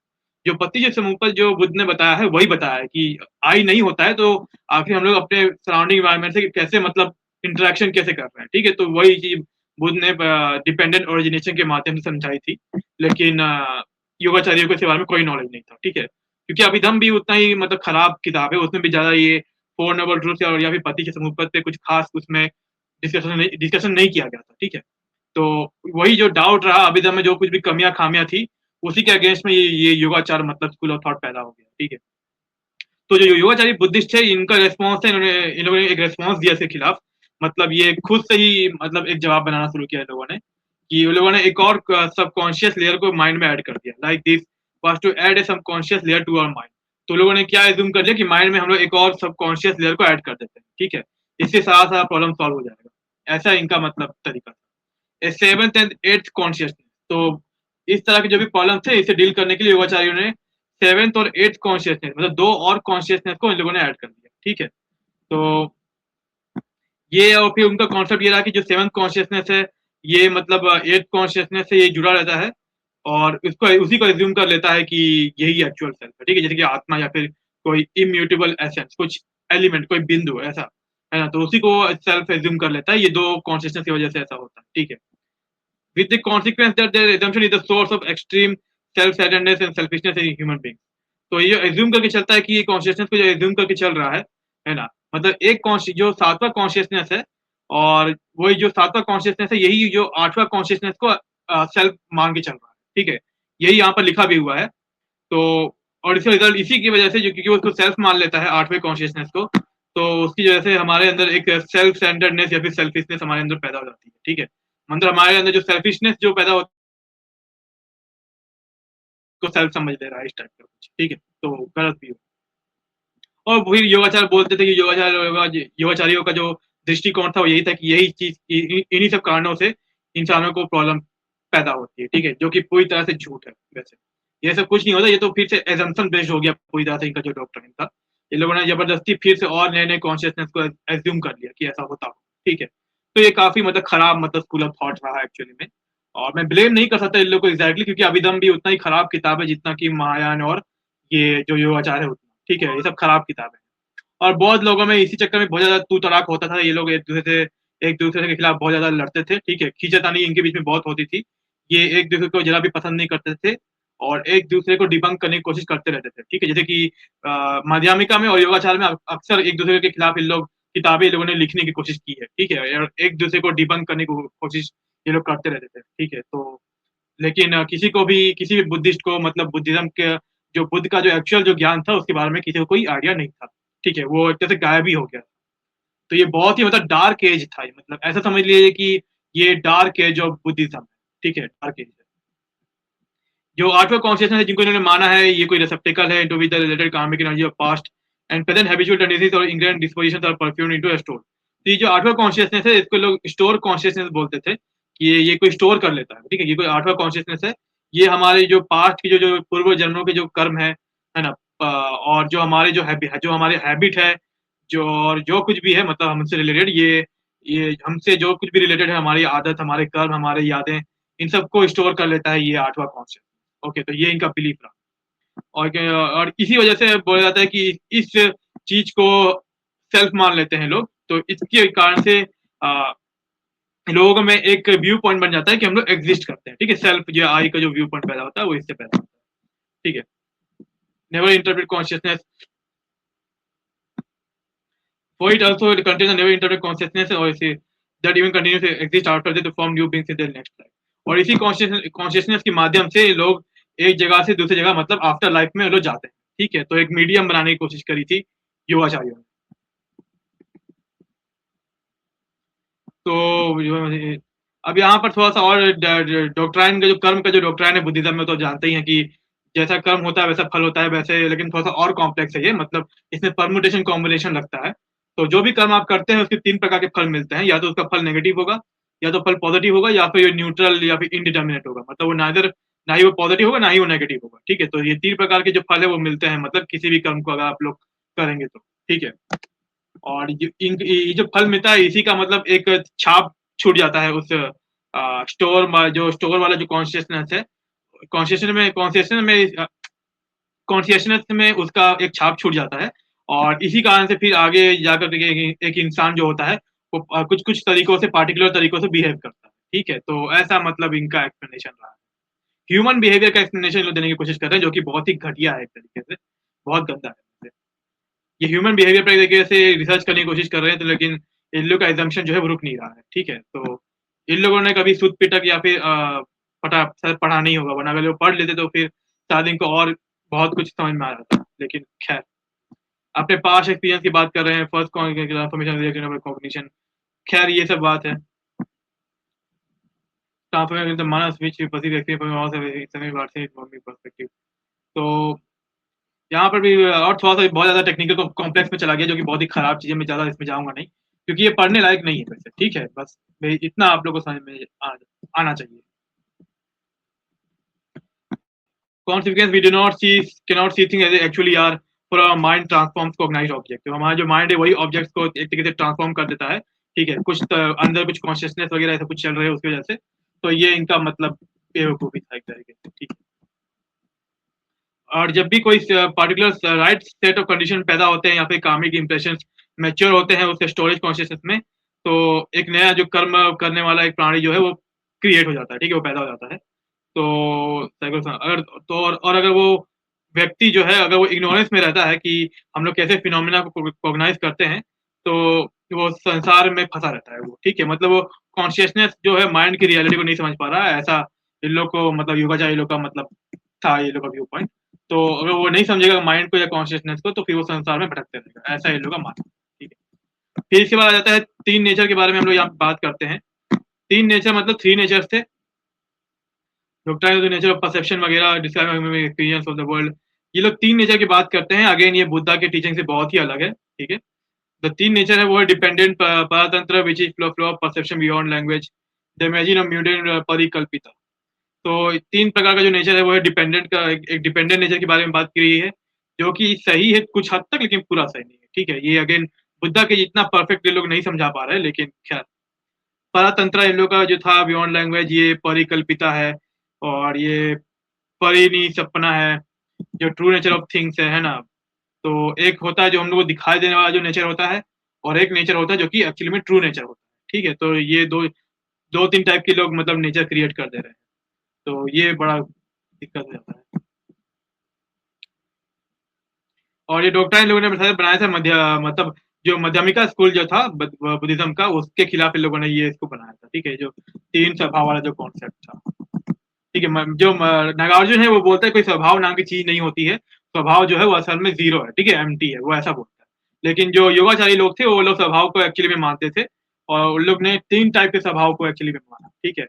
जो पतिच्य समुप्पद जो बुद्ध ने बताया है, वही बताया है कि आई नहीं होता है, तो आखिर हम लोग अपने सराउंडिंग एनवायरनमेंट से कैसे, मतलब इंटरैक्शन कैसे कर रहे हैं, ठीक है? तो वही चीज़ बुद्ध ने डिपेंडेंट ओरिजिनेशन के माध्यम से समझाई थी। लेकिन योगाचार्यों को इसके बारे में कोई नॉलेज नहीं था, ठीक है? क्योंकि अभिधम भी उतना ही मतलब खराब किताब है, उसमें भी ज़्यादा ये फोर नोबल ट्रूथ्स और या फिर पति के समुपत पे कुछ खास उसमें डिस्कशन नहीं किया गया था, ठीक है? तो वही जो डाउट रहा अभिधम में, जो कुछ भी कमियाँ-खामियाँ थी, उसी के अगेंस्ट में ये योगाचार मतलब स्कूल ऑफ थॉट पैदा हो गया, ठीक है? तो जो योगाचारी बुद्धिस्ट थे, इनका रिस्पॉन्स है, इन लोगों ने एक रिस्पॉन्स दिया इसके खिलाफ, मतलब ये खुद से ही मतलब एक जवाब बनाना शुरू किया इन लोगों ने, कि उन लोगों ने एक और सबकॉन्शियस लेयर को माइंड में ऐड कर दिया, like this was to add a subconscious layer to our mind, तो लोगों ने क्या एज्यूम कर लिया कि माइंड में हम लोग एक और सबकॉन्शियस लेयर को ऐड कर देते हैं, ठीक है? इससे सारा प्रॉब्लम सॉल्व हो जाएगा, ऐसा इनका मतलब तरीका था। सेवंथ एंड एट्थ कॉन्शियसनेस, तो इस तरह के जो भी प्रॉब्लम थे, इसे डील करने के लिए योगाचार्यों ने सेवेंथ और एट्थ कॉन्शियसनेस, मतलब 2 और कॉन्शियसनेस को इन लोगों ने ऐड कर दिया, ठीक है? तो ये और फिर उनका कॉन्सेप्ट ये रहा कि जो सेवंथ कॉन्शियसनेस है, ये मतलब एट कॉन्शियसनेस से ये जुड़ा रहता है और इसको उसी को एज्यूम कर लेता है कि यही एक्चुअल सेल्फ है, ठीक है? जैसे कि आत्मा या फिर कोई इम्यूटेबल एसेंस, कुछ एलिमेंट, कोई बिंदु ऐसा, है ना? तो उसी को सेल्फ एज्यूम कर लेता है, ये 2 कॉन्शियसनेस की वजह से ऐसा होता है, ठीक है? With the consequence that their assumption is the source of extreme self-centeredness and selfishness in human beings. तो ये एज्यूम करके चलता है कि ये कॉन्शियसनेस को जो एज्यूम करके चल रहा है ना? मतलब एक जो 7वां कॉन्शियसनेस है और वही जो 7वां कॉन्शियसनेस है, यही जो 8वां कॉन्शियसनेस को सेल्फ मान के चल रहा है, ठीक है? यही यहाँ पर लिखा भी हुआ है। तो और इसका रिजल्ट इसी की वजह से, जो क्योंकि वो उसको सेल्फ मान लेता है 8वें कॉन्शियसनेस को, तो उसकी वजह से हमारे अंदर एक सेल्फ सेंटर्डनेस या फिर सेल्फिशनेस हमारे अंदर पैदा हो जाती है, ठीक है? मतलब हमारे अंदर जो सेल्फिशनेस जो पैदा होती है, उसको सेल्फ समझ ले रहा है इस टाइप का कुछ, ठीक है? तो गलत भी हो। और फिर योगाचार बोलते थे कि योगाचारियों का जो दृष्टिकोण था वो यही था कि यही चीज़ इन्हीं सब कारणों से इंसानों को प्रॉब्लम पैदा होती है, ठीक है? जो कि पूरी तरह से झूठ है वैसे। ये सब कुछ नहीं होता, ये तो फिर से असम्पशन बेस्ड हो गया पूरी तरह से इनका जो डॉक्ट्रिन था। ये लोगों ने ज़बरदस्ती फिर से और नए-नए कॉन्शियसनेस को एज़्यूम कर लिया कि ऐसा होता हो, ठीक है? तो ये काफ़ी मतलब खराब मतलब स्कूल ऑफ थॉट रहा है एक्चुअली में। और मैं ब्लेम नहीं कर सकता इन लोगों को एग्ज़ैक्टली, क्योंकि अभिधम्म भी उतना ही खराब किताब है जितना कि महायान और ये जो योगाचार है उतना, ठीक है? ये सब खराब किताबें हैं। और बहुत लोगों में इसी चक्कर में बहुत ज़्यादा तू-तड़ाक होता था, ये लोग एक-दूसरे के खिलाफ बहुत ज़्यादा लड़ते थे, ठीक है? खींचातानी इनके बीच में बहुत होती थी। ये एक-दूसरे को ज़रा भी पसंद नहीं करते थे और एक-दूसरे को डिबंक करने की कोशिश करते रहते थे, ठीक है? जैसे कि माध्यमिका में और योगाचार में अक्सर एक-दूसरे के खिलाफ इन लोग किताबें इन लोगों ने लिखने की कोशिश की है, ठीक है? और एक-दूसरे को डिबंक करने की कोशिश ये लोग करते रहते थे, ठीक है? तो लेकिन किसी भी बुद्धिस्ट को मतलब बुद्धिज़्म के जो बुद्ध का जो एक्चुअल जो ज्ञान था उसके बारे में किसी को कोई आइडिया नहीं था, ठीक है? वो एक तरह से गायब ही हो गया। तो ये बहुत ही मतलब डार्क एज था ये, मतलब ऐसा समझ लीजिए कि ये डार्क एज ऑफ बुद्धिज़्म है, ठीक है? डार्क एज है। जो 8वां कॉन्शियसनेस है जिनको इन्होंने माना है ये कोई रिसेप्टेकल है to be the related karmic energy of past and present habitual tendencies और ingrained dispositions are perfumed into a store. तो ये जो 8वां कॉन्शियसनेस है इसको लोग स्टोर कॉन्शियसनेस बोलते थे कि ये कोई स्टोर कर लेता है, ठीक है? ये कोई 8वां कॉन्शियसनेस है। ये हमारे जो पास्ट की जो पूर्व जन्मों के जो कर्म है ना? और जो हमारे जो हमारे हैबिट है, जो कुछ भी है मतलब हमसे रिलेटेड ये हमसे जो कुछ भी रिलेटेड है, हमारी आदत, हमारे कर्म, हमारे यादें, इन सबको स्टोर कर लेता है ये 8वां कॉन्शियस। ओके, तो ये इनका बिलीफ रहा। और इसी वजह से बोला जाता है कि इस चीज़ को सेल्फ मान लेते हैं लोग, तो इसके कारण से लोगों में एक व्यू पॉइंट बन जाता है कि हम लोग एग्ज़िस्ट करते हैं, ठीक है? सेल्फ जो आई का जो व्यू पॉइंट पैदा होता है, वो इससे पैदा होता है, ठीक है? Never interpret consciousness for it also it contains a never interpret consciousness or say that even continues to exist after they to form new beings in their next life। और इसी कॉन्शियसनेस के माध्यम से लोग एक जगह से दूसरी जगह मतलब आफ्टर लाइफ में लोग जाते हैं, ठीक है? तो एक मीडियम बनाने की कोशिश करी थी योगाचार्यों ने। तो अब यहाँ पर थोड़ा-सा और डॉक्ट्राइन का जो कर्म का जो डॉक्ट्राइन है बुद्धिज़्म में, तो जानते ही हैं कि जैसा कर्म होता है वैसा फल होता है, वैसे लेकिन थोड़ा-सा और कॉम्प्लेक्स है ये, मतलब इसमें परम्यूटेशन कॉम्बिनेशन लगता है। तो जो भी कर्म आप करते हैं उसके 3 प्रकार के फल मिलते हैं, या तो उसका फल नेगेटिव होगा, या तो फल पॉजिटिव होगा, या फिर न्यूट्रल या फिर इनडिटर्मिनेट होगा। मतलब वो ना ही वो पॉजिटिव होगा, ना ही वो नेगेटिव होगा, ठीक है? तो ये 3 प्रकार के जो फल है वो मिलते हैं मतलब किसी भी कर्म को अगर आप लोग करेंगे तो, ठीक है? और ये जो फल मिलता है इसी का मतलब एक छाप छूट जाता है उस जो स्टोर वाला जो कॉन्शियसनेस में उसका एक छाप छूट जाता है। और इसी कारण से फिर आगे जाकर के एक इंसान जो होता है वो कुछ-कुछ तरीकों से पार्टिकुलर तरीकों से बिहेव करता है, ठीक है? तो ऐसा मतलब इनका एक्सप्लेनेशन रहा है। ह्यूमन बिहेवियर का एक्सप्लेनेशन लोग देने की कोशिश कर रहे हैं जो कि बहुत ही घटिया है एक तरीके से, बहुत गंदा है। ये ह्यूमन बिहेवियर पर एक तरीके से रिसर्च करने की कोशिश कर रहे हैं, तो लेकिन इन लोग का assumption जो है वो रुक नहीं रहा है, ठीक है? तो इन लोगों ने कभी सुध-पिटक या फिर शायद पढ़ा नहीं होगा, वरना अगर वो पढ़ लेते तो फिर शायद इनको और बहुत कुछ समझ में आ जाता। लेकिन खैर, अपने पास्ट एक्सपीरियंस की बात कर रहे हैं, फर्स्ट ट्रांसफॉर्मेशन रिएक्शन कॉग्निशन, खैर ये सब बात है। Transformation the manas which we perceive experience from our semi perspective. तो यहाँ पर भी और थोड़ा-सा बहुत ज़्यादा टेक्निकल कॉम्प्लेक्स में चला गया, जो कि बहुत ही खराब चीज़ है, मैं ज़्यादा इसमें जाऊँगा नहीं, क्योंकि ये पढ़ने लायक नहीं है वैसे, ठीक है? बस भई इतना आप लोगों को समझ में आना चाहिए। Consequence, we do not see cannot see things as they actually are, for our mind transforms cognized object। तो हमारा जो माइंड है वही ऑब्जेक्ट्स को एक तरीके से ट्रांसफॉर्म कर देता है ठीक है, कुछ अंदर कुछ कॉन्शियसनेस वगैरह ऐसा कुछ चल रहा है उसकी वजह से, तो ये इनका मतलब बेवकूफ़ी था एक तरीके से, ठीक है। और जब भी कोई particular right set of condition पैदा होते हैं या फिर कार्मिक इंप्रेशंस मैच्योर होते हैं उसके स्टोरेज कॉन्शियसनेस में, तो एक नया जो कर्म करने वाला एक प्राणी जो है वो क्रिएट हो जाता है, ठीक है, वो पैदा हो जाता है। तो अगर तो और अगर वो व्यक्ति जो है अगर वो इग्नोरेंस में रहता है कि हम लोग कैसे फिनोमेना को कॉग्नाइज करते हैं, तो वो संसार में फंसा रहता है वो, ठीक है, मतलब वो कॉन्शियसनेस जो है माइंड की रियलिटी को नहीं समझ पा रहा है, ऐसा इन लोग को मतलब योगाचार्य लोग का मतलब था, ये लोग का व्यू पॉइंट। तो अगर वो नहीं समझेगा माइंड को या कॉन्शियसनेस को, तो फिर वो संसार में भटकते रहेगा, ऐसा इन लोग का मानना है, ठीक है। फिर इसके बाद आ जाता है 3 नेचर के बारे में हम लोग यहाँ पे बात करते हैं। 3 नेचर मतलब 3 नेचर्स थे। डॉक्टर है द नेचर ऑफ परसेप्शन वगैरह describe experience of the world. ये लोग 3 नेचर की बात करते हैं। अगेन ये बुद्धा के टीचिंग से बहुत ही अलग है, ठीक है। द 3 नेचर है वो है डिपेंडेंट परतंत्र which is flow flow of perception beyond language, the imagine of mutant परिकल्पिता। तो 3 प्रकार का जो नेचर है वो है डिपेंडेंट का, एक डिपेंडेंट नेचर के बारे में बात की गई है, जो कि सही है कुछ हद तक लेकिन पूरा सही नहीं है, ठीक है। ये अगेन बुद्धा के जितना परफेक्ट ये लोग नहीं समझा पा रहे हैं, लेकिन खैर परतंत्र इन लोग का जो था बियॉन्ड लैंग्वेज ये परिकल्पिता है, और ये परिनी सपना है, जो ट्रू नेचर ऑफ थिंग्स है ना। तो एक होता है जो हम लोग को दिखाई देने वाला जो नेचर होता है, और एक नेचर होता है जो कि एक्चुअली में ट्रू नेचर होता है, ठीक है। तो ये दो तीन टाइप के लोग मतलब नेचर क्रिएट कर दे रहे हैं, तो ये बड़ा दिक्कत हो जाता है। और ये डॉक्टर इन लोगों ने बनाया था मतलब जो मध्यमिका स्कूल जो था बुद्धिज्म का, उसके खिलाफ इन लोगों ने ये इसको बनाया था, ठीक है, जो 3 स्वभाव वाला जो कॉन्सेप्ट था, ठीक है। जो नागार्जुन है वो बोलता है कोई स्वभाव नाम की चीज नहीं होती है, स्वभाव जो है वो असल में जीरो है, ठीक है, एम्प्टी है, वो ऐसा बोलता है। लेकिन जो योगाचारी लोग थे वो लोग स्वभाव को एक्चुअली में मानते थे, और उन लोग ने 3 टाइप के स्वभाव को एक्चुअली में माना, ठीक है।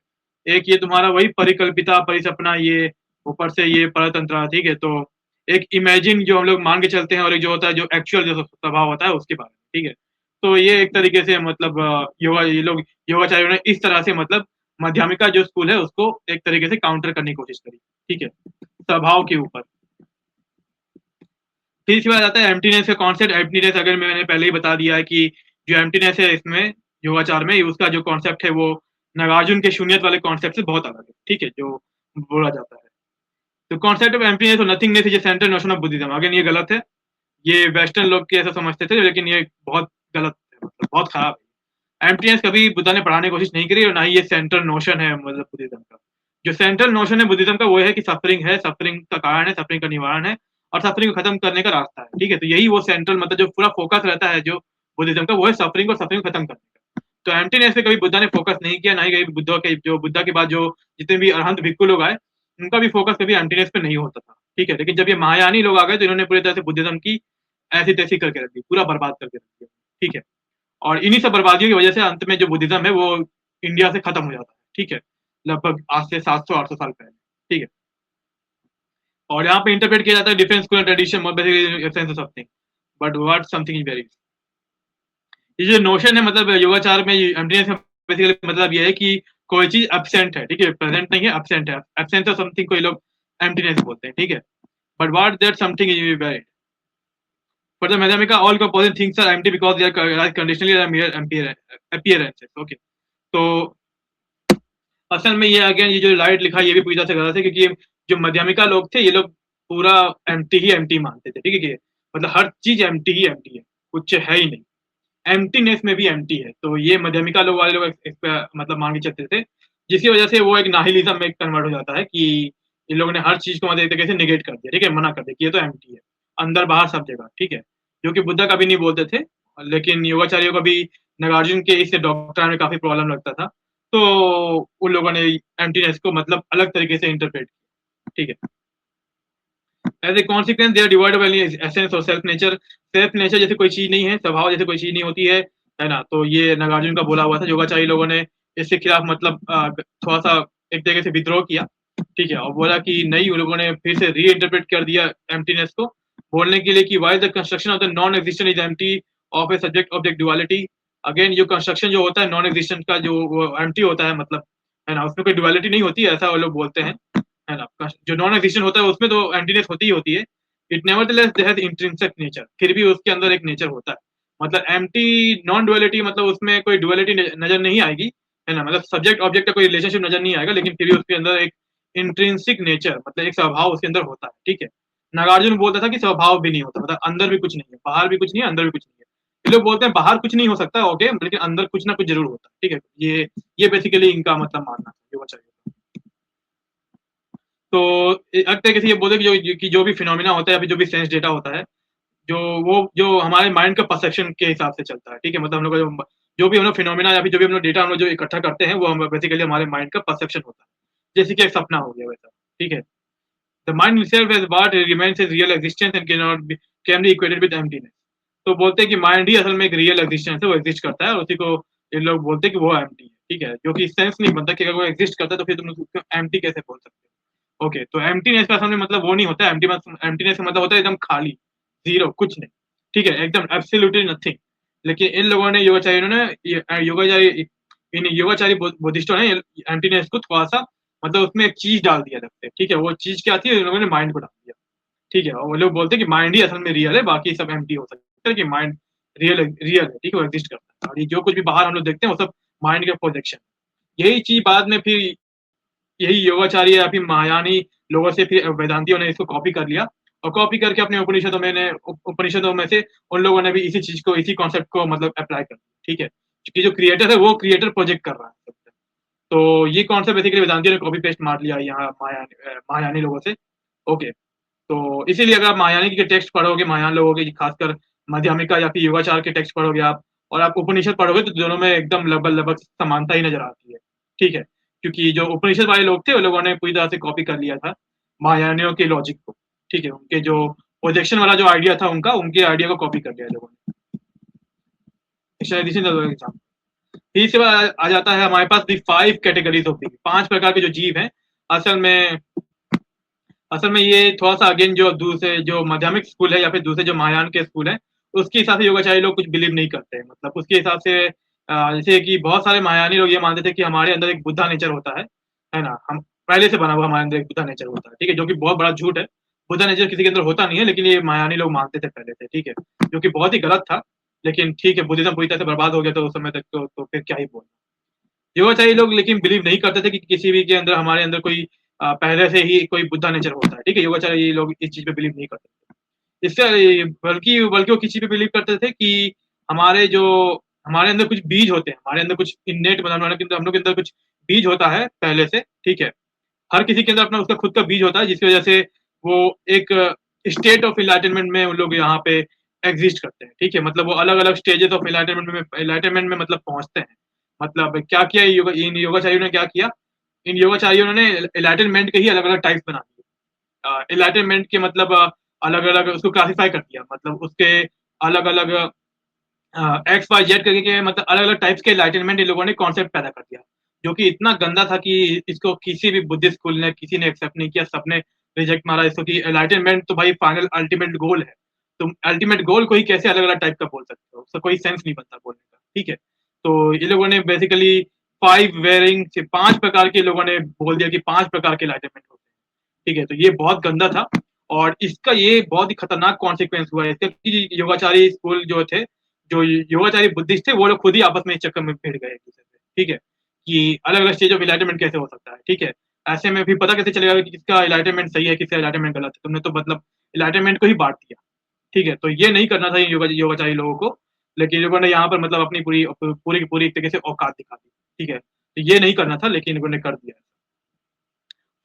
एक ये तुम्हारा वही परिकल्पिता परिसपना, ये ऊपर से ये परतंत्र, ठीक है। तो एक इमेजिन जो हम लोग मान के चलते हैं, और एक जो होता है जो एक्चुअल जो स्वभाव होता है उसके बारे में, ठीक है। तो ये एक तरीके से मतलब ये लोग योगाचार्यों ने इस तरह से मतलब माध्यमिका जो स्कूल है उसको एक तरीके से काउंटर करने की कोशिश करी, ठीक है, स्वभाव के ऊपर। फिर इसके बाद आता है एम्प्टीनेस का कॉन्सेप्ट। एम्प्टीनेस अगर मैंने पहले ही बता दिया है कि जो एम्प्टीनेस है इसमें योगाचार में, उसका जो कॉन्सेप्ट है वो नागार्जुन के शून्यत वाले कॉन्सेप्ट से बहुत अलग है, ठीक है, जो बोला जाता है। तो कॉन्सेप्ट ऑफ एम्प्टीनेस और nothingness is central notion of Buddhism. Again ये गलत है, ये वेस्टर्न लोग के ऐसा समझते थे, लेकिन ये बहुत गलत है, मतलब बहुत खराब है। एम्प्टीनेस कभी बुद्धा ने पढ़ाने की कोशिश नहीं करी, और ना ही ये सेंट्रल नोशन है मतलब बुद्धिज्म का। जो सेंट्रल नोशन है बुद्धिज्म का वो है कि सफरिंग है, सफरिंग का कारण है, सफरिंग का निवारण है, और सफरिंग को खत्म करने का रास्ता है, ठीक है। तो यही वो सेंट्रल मतलब जो पूरा फोकस रहता है जो बुद्धिज्म का, वो है सफरिंग और सफरिंग को खत्म करने का। तो एम्प्टीनेस पे कभी बुद्धा ने फोकस नहीं किया, ना ही कभी बुद्धा के बाद जो जितने भी अरहंत भिक्खु लोग आए उनका भी फोकस कभी एम्प्टीनेस पे नहीं होता था, ठीक है। लेकिन जब ये महायानी लोग आ गए तो इन्होंने पूरी तरह से बुद्धिज्म की ऐसी तैसी करके रख दी, पूरा बर्बाद करके रख दिया, ठीक है। और इन्हीं सब बर्बादियों की वजह से अंत में जो बुद्धिज्म है वो इंडिया से खत्म हो जाता है, ठीक है, लगभग आज से 700-800 साल पहले, ठीक है। और यहाँ पे इंटरप्रेट किया जाता है different school tradition basically something, but what something is very, ये जो नोशन है मतलब योगाचार में एम्प्टीनेस में बेसिकली मतलब ये है कि कोई चीज एब्सेंट है, ठीक है, प्रेजेंट नहीं है, एब्सेंट है, एब्सेंस ऑफ समथिंग को ये लोग एम्प्टीनेस बोलते हैं, ठीक है। But what that something is very, for the Madhyamika, all composite things are empty because they are like conditionally are mere appearances. Okay. तो असल में ये अगेन ये जो लाइट लिखा है ये भी पूरी तरह से गलत है, क्योंकि जो मध्यमिका लोग थे ये लोग पूरा एम्प्टी ही एम्प्टी मानते थे, ठीक है, मतलब हर चीज एम्प्टी ही एम्प्टी है, कुछ है ही नहीं, एम्प्टीनेस में भी एम्प्टी है। तो ये मध्यमिका लोग वाले लोग मतलब मान के चलते थे, जिसकी वजह से वो एक नाहिलिज्म में कन्वर्ट हो जाता है कि इन लोगों ने हर चीज को मतलब एक तरीके से निगेट कर दिया, ठीक है, मना कर दिया कि ये तो एम्प्टी है, अंदर बाहर सब जगह, ठीक है, जो कि बुद्धा कभी नहीं बोलते थे। लेकिन योगाचार्यों को भी नागार्जुन के इस डॉक्टर में काफी प्रॉब्लम लगता था, तो उन लोगों ने एम्प्टीनेस को मतलब अलग तरीके से इंटरप्रेट किया, ठीक है। As a consequence they are divided by essence और सेल्फ नेचर। सेल्फ नेचर जैसे कोई चीज नहीं है, स्वभाव जैसे कोई चीज नहीं होती है ना। तो ये नागार्जुन का बोला हुआ था, योगाचारी लोगों ने इसके खिलाफ मतलब थोड़ा सा एक तरीके से विद्रोह किया, ठीक है, और बोला कि नहीं, उन लोगों ने फिर से री इंटरप्रेट कर दिया एम्प्टीनेस को, बोलने के लिए कि why the construction of the non existent is empty of a subject object duality. Again जो कंस्ट्रक्शन जो होता है नॉन एग्जिस्टेंट का, जो वो एम्प्टी होता है मतलब, है ना, उसमें कोई ड्युअलिटी नहीं होती है, ऐसा वो लोग बोलते हैं, है ना। जो नॉन एग्जिस्टेंट होता है उसमें तो एम्प्टीनेस होती ही होती है। It nevertheless has intrinsic nature, फिर भी उसके अंदर एक नेचर होता है, मतलब एम्प्टी नॉन डुअलिटी मतलब उसमें कोई डुअलिटी नज़र नहीं आएगी, है ना? मतलब सब्जेक्ट ऑब्जेक्ट का कोई रिलेशनशिप नज़र नहीं आएगा, लेकिन फिर भी उसके अंदर एक इंट्रिंसिक नेचर मतलब एक स्वभाव उसके अंदर होता है, ठीक है? नागार्जुन बोलता था कि स्वभाव भी नहीं होता, मतलब अंदर भी कुछ नहीं है, बाहर भी कुछ नहीं है, अंदर भी कुछ नहीं है। ये लोग बोलते हैं बाहर कुछ नहीं हो सकता, ओके, लेकिन अंदर कुछ ना कुछ ज़रूर होता है, ठीक है? ये बेसिकली इनका मतलब मानना है, योगाचार्य का। तो एक तरीके से ये बोले कि जो भी फिनोमिना होता है या फिर जो भी सेंस डेटा होता है, जो जो हमारे माइंड का परसेप्शन के हिसाब से चलता है, ठीक है? मतलब हम लोग का जो भी हम लोग फिनोमिना या फिर जो भी हम लोग डेटा हम लोग जो इकट्ठा करते हैं, वो हम बेसिकली हमारे माइंड का परसेप्शन होता है। जैसे कि एक सपना हो गया वैसा, ठीक है? The mind itself as what remains its real existence and can be equated with emptiness। तो बोलते हैं कि माइंड ही असल में एक रियल एग्जिस्टेंस है, वो एग्जिस्ट करता है और उसी को ये लोग बोलते हैं कि वो एम्प्टी है, ठीक है? जो कि सेंस नहीं बनता कि अगर वो एग्जिस्ट करता है तो फिर तुम उसको एम्प्टी कैसे बोल सकते हो? ओके, तो एम्प्टीनेस का असल में मतलब वो नहीं होता है, एम्प्टीनेस का मतलब होता है एकदम खाली, ज़ीरो, कुछ नहीं, ठीक है? एकदम एब्सोल्यूटली नथिंग। लेकिन इन लोगों ने योगाचार्यों ने योगाचारी इन योगाचारी बुद्धिस्टों ने एम्प्टीनेस को थोड़ा-सा मतलब उसमें एक चीज़ डाल दिया लगता है, ठीक है? वो चीज़ क्या थी? इन लोगों ने माइंड को डाल दिया, ठीक है? और वो लोग बोलते हैं कि माइंड ही असल में रियल है, बाकी सब एम्प्टी हो सकता है कि माइंड रियल है, ठीक है? वो एग्जिस्ट करता है और ये जो कुछ भी बाहर हम लोग देखते हैं, वो सब माइंड का प्रोजेक्शन। यही चीज़ बाद में फिर यही योगाचार्य या फिर महायानी लोगों से फिर वेदांतियों ने इसको कॉपी कर लिया और कॉपी करके अपने उपनिषदों में से उन लोगों ने भी इसी चीज़ को, इसी कॉन्सेप्ट को मतलब अप्लाई कर दिया, ठीक है? क्योंकि जो क्रिएटर है, वो क्रिएटर प्रोजेक्ट कर रहा है। तो ये कॉन्सेप्ट बेसिकली वेदांतियों ने कॉपी पेस्ट मार लिया यहाँ महायानी लोगों से। ओके, तो इसीलिए अगर आप महायानी के टेक्स्ट पढ़ोगे, महायान लोगों के खासकर माध्यमिका या फिर योगाचार के टेक्स्ट पढ़ोगे आप और आप उपनिषद पढ़ोगे तो दोनों में एकदम लगभग-लगभग समानता ही नज़र आती है, ठीक है? क्योंकि जो उपनिषद वाले लोग थे, उन लोगों ने पूरी तरह से कॉपी कर लिया था महायानियों के लॉजिक को, ठीक है? उनके जो प्रोजेक्शन वाला जो आइडिया था उनका, उनके आइडिया को कॉपी कर लिया इन लोगों ने। फिर इसके बाद आ जाता है हमारे पास दी 5 कैटेगरीज़ ऑफ बीइंग, 5 प्रकार के जो जीव हैं, असल में असल में ये थोड़ा-सा अगेन जो दूसरे जो माध्यमिक स्कूल है या फिर दूसरे जो महायान के स्कूल हैं, उसके हिसाब से योगाचारी लोग कुछ बिलीव नहीं करते हैं। मतलब उसके हिसाब से जैसे कि बहुत सारे महायानी लोग ये मानते थे कि हमारे अंदर एक बुद्धा नेचर होता है ना? हम पहले से बना हुआ हमारे अंदर एक बुद्धा नेचर होता है, ठीक है? जो कि बहुत बड़ा झूठ है। बुद्धा नेचर किसी के अंदर होता नहीं है, लेकिन ये महायानी लोग मानते थे पहले से, ठीक है? जो कि बहुत ही गलत था, लेकिन ठीक है, बुद्धिज़्म पूरी तरह से बर्बाद हो गया तो उस समय तक तो फिर क्या ही बोलना। योगाचारी लोग लेकिन बिलीव नहीं करते थे कि किसी भी के अंदर हमारे अंदर कोई पहले से ही कोई बुद्धा नेचर होता है, ठीक है? योगाचारी लोग इस चीज़ पे बिलीव नहीं करते थे। इससे बल्कि बल्कि वो किस चीज़ पे बिलीव करते थे कि हमारे जो हमारे अंदर कुछ बीज होते हैं, हमारे अंदर कुछ इन्नेट मतलब हम लोग के अंदर कुछ बीज होता है पहले से, ठीक है? हर किसी के अंदर अपना उसका खुद का बीज होता है जिसकी वज़ह से वो एक स्टेट ऑफ एनलाइटनमेंट में उन लोग यहाँ पे एग्ज़िस्ट करते हैं, ठीक है? मतलब वो अलग-अलग स्टेजेस ऑफ एनलाइटनमेंट में मतलब पहुँचते हैं। मतलब क्या किया इन योगाचार्यों ने क्या किया? इन योगाचार्यों ने एनलाइटनमेंट के ही अलग-अलग टाइप्स बना दिए। एनलाइटनमेंट के मतलब अलग-अलग उसको क्लासिफाई कर दिया। मतलब उसके अलग-अलग एक्स, वाई, जेड करके के मतलब अलग-अलग टाइप्स के एनलाइटनमेंट इन लोगों ने कॉन्सेप्ट पैदा कर दिया, जो कि इतना गंदा था कि इसको किसी भी बुद्धिस्ट स्कूल ने किसी ने एक्सेप्ट नहीं किया, सबने रिजेक्ट मारा इसको कि एनलाइटनमेंट तो भाई फाइनल अल्टीमेट गोल है। तुम अल्टीमेट गोल को ही कैसे अलग-अलग टाइप का बोल सकते हो? उसका कोई सेंस नहीं बनता बोलने का, ठीक है? तो ये लोगों ने बेसिकली 5 वेयरिंग से 5 प्रकार के लोगों ने बोल दिया कि 5 प्रकार के एनलाइटनमेंट होते हैं, ठीक है? तो ये बहुत गंदा था और इसका ये बहुत ही खतरनाक कॉन्सिक्वेंस हुआ है इसका कि योगाचारी स्कूल जो थे, जो योगाचारी बुद्धिस्ट थे, वो लोग खुद ही आपस में इस चक्कर में भिड़ गए एक-दूसरे से, ठीक है? कि अलग-अलग स्टेज ऑफ एनलाइटनमेंट कैसे हो सकता है, ठीक है? ऐसे में फिर पता कैसे चलेगा कि किसका एनलाइटनमेंट सही है, किसका एनलाइटनमेंट गलत है? तुमने तो मतलब एनलाइटनमेंट को ही बाँट दिया, ठीक है? तो ये नहीं करना था योगाचारी लोगों को, लेकिन इन लोगों ने यहाँ पर मतलब अपनी पूरी की पूरी एक तरीके से औकात दिखा दी, ठीक है? तो ये नहीं करना था लेकिन इन लोगों ने कर दिया।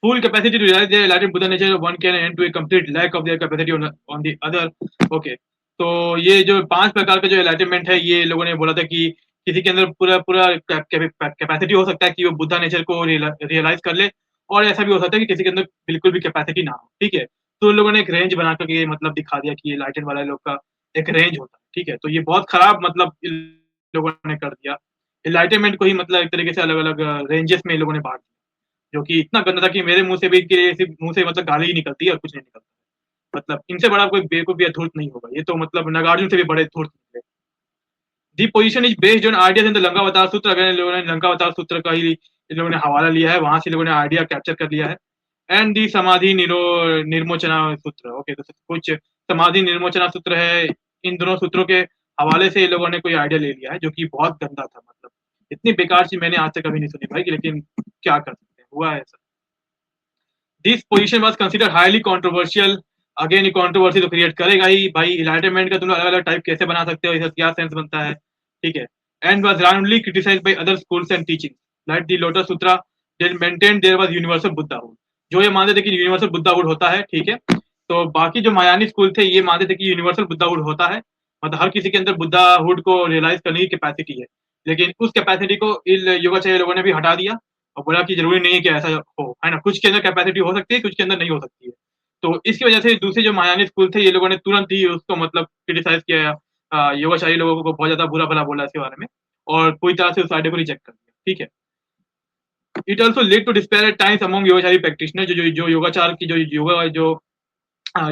Full capacity to realize their enlightened Buddha nature, one can end to a complete lack of their capacity on the other. Okay. तो ये जो 5 प्रकार का जो एनलाइटनमेंट है, ये लोगों ने बोला था कि किसी के अंदर पूरा पूरा कैपेसिटी हो सकता है कि वो बुद्धा नेचर को रियलाइज़ कर ले और ऐसा भी हो सकता है कि किसी के अंदर बिल्कुल भी कैपेसिटी ना हो, ठीक है? तो उन लोगों ने एक रेंज बना कर के मतलब दिखा दिया कि एनलाइटेंड वाले लोग का एक रेंज होता है, ठीक है? तो ये बहुत खराब मतलब इन लोगों ने कर दिया। एनलाइटनमेंट को ही मतलब एक तरीके से अलग-अलग रेंजेस में इन लोगों ने बाँट दिया। जो कि इतना गंदा था कि मेरे मुँह से भी के सिर्फ़ मुँह से मतलब गाली ही निकलती है और कुछ नहीं निकलता। मतलब इनसे बड़ा कोई बेवकूफ़ या धूर्त नहीं होगा। ये तो मतलब नागार्जुन से भी बड़े धूर्त निकले। The position is based on ideas in the Lankavatara Sutra. अगर इन लोगों ने लंकावतार सूत्र का ही इन लोगों ने हवाला लिया है, वहाँ से इन लोगों ने आइडिया कैप्चर कर लिया है। एंड दी समाधि निर्मोचना सूत्र। ओके, तो कुछ समाधि निर्मोचना सूत्र है। इन दोनों सूत्रों के हवाले से ये लोगों ने कोई आइडिया ले लिया है, जो कि बहुत गंदा था मतलब। इतनी बेकार चीज़ मैंने आज तक कभी नहीं सुनी भाई, लेकिन क्या कर सकते हैं, हुआ है ऐसा। This position was considered highly controversial. Again ये कंट्रोवर्सी तो क्रिएट करेगा ही भाई, एनलाइटनमेंट का तुम लोग अलग-अलग टाइप कैसे बना सकते हो, इसका क्या सेंस बनता है, ठीक है? And was roundly criticised by other schools and teaching like the Lotus Sutra they maintained there was universal Buddhahood. जो ये मानते थे कि यूनिवर्सल बुद्धाहुड होता है, ठीक है? तो बाकी जो महायानी स्कूल थे ये मानते थे कि यूनिवर्सल बुद्धाहुड होता है, मतलब हर किसी के अंदर बुद्धाहुड को रियलाइज़ करने की कैपेसिटी है। लेकिन उस कैपेसिटी को इन योगाचार्य लोगों ने भी हटा दिया और बोला कि ज़रूरी नहीं है कि ऐसा हो, है ना? कुछ के अंदर कैपेसिटी हो सकती है, कुछ के अंदर नहीं हो सकती है। तो इसकी वजह से दूसरे जो महायानी स्कूल थे, ये लोगों ने तुरंत ही उसको मतलब क्रिटिसाइज़ किया, योगाचारी लोगों को बहुत ज़्यादा बुरा-भला बोला इसके बारे में और पूरी तरह से उस आइडिया को रिजेक्ट कर दिया, ठीक है? It also lead to despair at times among योगाचारी प्रैक्टिशनर जो योगाचार की जो योगा जो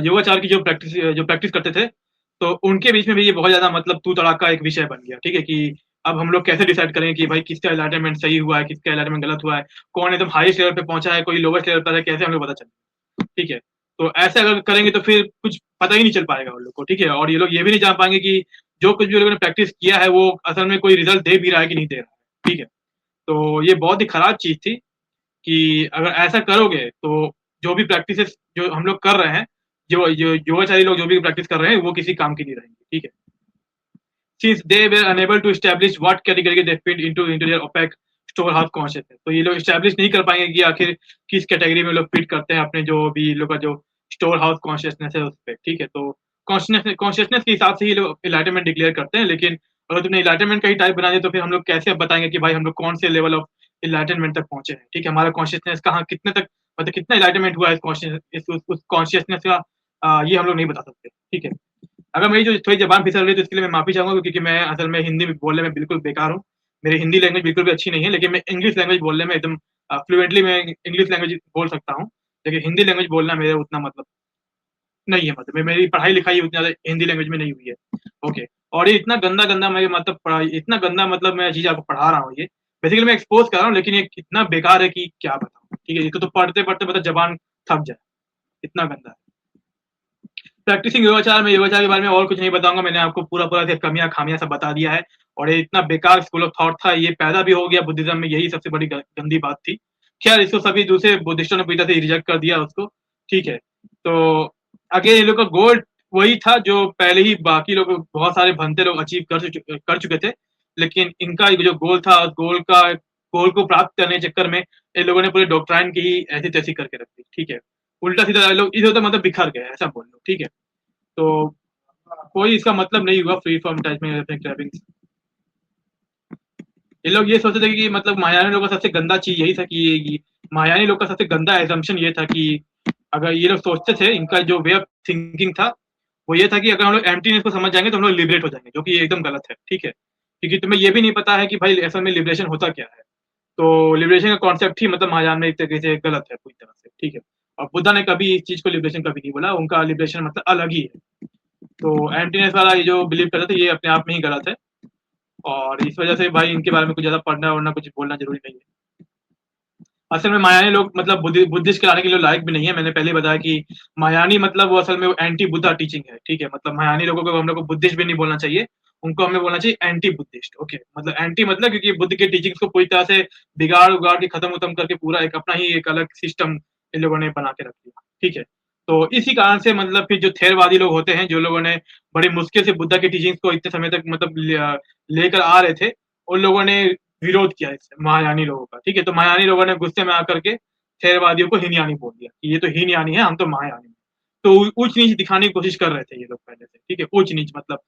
योगाचार की जो प्रैक्टिस करते थे, तो उनके बीच में भी ये बहुत ज़्यादा मतलब तू-तड़ाका एक विषय बन गया, ठीक है? कि अब हम लोग कैसे डिसाइड करें कि भाई किसका एलाइनमेंट सही हुआ है, किसका एलाइनमेंट गलत हुआ है, कौन एकदम हाईएस्ट लेवल पे पहुँचा है, कोई लोवेस्ट लेवल पर है, कैसे हमें पता चले, ठीक है? तो ऐसे अगर करेंगे तो फिर कुछ पता ही नहीं चल पाएगा उन लोग को, ठीक है? और ये लोग ये भी नहीं जान पाएँगे कि जो कुछ भी लोगों ने प्रैक्टिस किया है, वो असल में कोई रिज़ल्ट दे भी रहा है कि नहीं दे रहा है, ठीक है? तो ये बहुत ही खराब चीज़ थी कि अगर ऐसा करोगे तो जो भी प्रैक्टिसेस जो हम लोग कर रहे हैं, जो योगाचारी लोग जो भी प्रैक्टिस कर रहे हैं, वो किसी काम की नहीं रहेंगी, ठीक है? Since they were unable to establish what category they fit into their opaque storehouse consciousness, तो ये लोग एस्टैब्लिश नहीं कर पाएँगे कि आखिर किस कैटेगरी में लोग फिट करते हैं अपने जो भी इन लोग का जो स्टोर हाउस कॉन्शियसनेस है उसपे, ठीक है? तो कॉन्शियसनेस के हिसाब से ये लोग एनलाइटनमेंट डिक्लेयर करते हैं, लेकिन अगर तुमने एनलाइटनमेंट का ही टाइप बना दिया तो फिर हम लोग कैसे अब बताएँगे कि भाई हम लोग कौन से लेवल ऑफ एनलाइटनमेंट तक पहुँचे हैं, ठीक है? हमारा कॉन्शियसनेस कहाँ कितने तक मतलब कितना एनलाइटनमेंट हुआ है इस उस कॉन्शियसनेस का, ये हम लोग नहीं बता सकते, ठीक है? अगर मेरी जो थोड़ी ज़बान फिसल रही है तो इसके लिए मैं माफ़ी चाहूँगा, क्योंकि मैं असल में हिंदी में बोलने में बिल्कुल बेकार हूँ। मेरी हिंदी लैंग्वेज बिल्कुल भी अच्छी नहीं है, लेकिन मैं इंग्लिश लैंग्वेज बोलने में एकदम फ्लुएंटली मैं इंग्लिश लैंग्वेज बोल सकता हूँ। लेकिन हिंदी लैंग्वेज बोलना मेरा उतना मतलब नहीं है, मतलब मेरी पढ़ाई-लिखाई उतनी ज़्यादा हिंदी लैंग्वेज में नहीं हुई है। ओके, और ये इतना गंदा-गंदा मैं मतलब पढ़ाई इतना गंदा मतलब मैं चीज़ आपको पढ़ा रहा हूँ ये। बेसिकली मैं एक्सपोज़ कर रहा हूँ, लेकिन ये इतना बेकार है कि क्या बताऊँ, ठीक है? इसको तो पढ़ते-पढ़ते मतलब ज़बान थक जाए, इतना गंदा है। प्रैक्टिसिंग योगाचार, मैं योगाचार के बारे में और कुछ नहीं बताऊँगा, मैंने आपको पूरा-पूरा इसके कमियाँ-खामियाँ सब बता दिया है और ये इतना बेकार स्कूल ऑफ थॉट था, ये पैदा भी हो गया बुद्धिज़्म में, यही सबसे बड़ी गंदी बात थी। ख़ैर इसको सभी दूसरे बुद्धिस्टों ने पूरी तरह से रिजेक्ट कर दिया उसको, ठीक है। तो अगेन इन लोग का गोल वही था जो पहले ही बाकी लोग बहुत सारे भंते लोग अचीव कर चुके थे, लेकिन इनका जो गोल था, गोल को प्राप्त करने के चक्कर में इन लोगों ने पूरे डॉक्ट्राइन की ही ऐसी-तैसी करके रख दी, ठीक है। उल्टा-सीधा लोग इधर-उधर मतलब बिखर गए, ऐसा बोल लो, ठीक है। तो कोई इसका मतलब नहीं हुआ फ्री फॉर्म टाइप में अपने क्लैपिंग्स। ये लोग ये सोचते थे कि मतलब महायानी लोगों का सबसे गंदा चीज़ यही था कि महायानी लोग का सबसे गंदा असम्पशन ये था कि अगर ये लोग सोचते थे, इनका जो वे ऑफ थिंकिंग था, वो ये था कि अगर हम लोग एम्प्टीनेस को समझ जाएँगे तो हम लोग लिबरेट हो जाएँगे, जो कि एकदम गलत है, ठीक है? क्योंकि तुम्हें ये भी नहीं पता है कि भाई असल में लिबरेशन होता क्या है? तो लिबरेशन का कॉन्सेप्ट ही मतलब महायान में एक तरीके से गलत है पूरी तरह से, ठीक है? और बुद्धा ने कभी इस चीज़ को लिबरेशन कभी नहीं बोला, उनका लिबरेशन मतलब अलग ही है। तो एम्प्टीनेस वाला ये जो बिलीव करते थे, ये अपने आप में ही गलत है और इस वजह से भाई इनके बारे में कुछ ज़्यादा पढ़ना-वढ़ना कुछ बोलना ज़रूरी नहीं है। असल में महायानी लोग मतलब बुद्धिस्ट कहलाने के लिए लायक भी नहीं है। मैंने पहले ही बताया कि महायानी मतलब वो असल में वो एंटी बुद्धा टीचिंग है, ठीक है? मतलब महायानी लोगों को हम लोग को बुद्धिस्ट भी नहीं बोलना चाहिए, उनको हमें बोलना चाहिए एंटी बुद्धिस्ट, ओके? मतलब एंटी मतलब क्योंकि बुद्ध के टीचिंग्स को पूरी तरह से बिगाड़-उगाड़ के खत्म-वत्म करके पूरा एक अपना ही एक अलग सिस्टम इन लोगों ने बना के रख दिया, ठीक है? तो इसी कारण से मतलब फिर जो थेरवादी लोग होते हैं, जो लोगों ने बड़ी मुश्किल से बुद्धा के टीचिंग्स को इतने समय तक मतलब लेकर आ रहे थे, उन लोगों ने विरोध किया इससे महायानी लोगों का, ठीक है? तो महायानी लोगों ने गुस्से में आकर के थेरवादियों को हीनयानी बोल दिया कि ये तो हीनयानी है, हम तो महायानी हैं। तो ऊँच-नीच दिखाने की कोशिश कर रहे थे ये लोग पहले से, ठीक है? ऊँच-नीच मतलब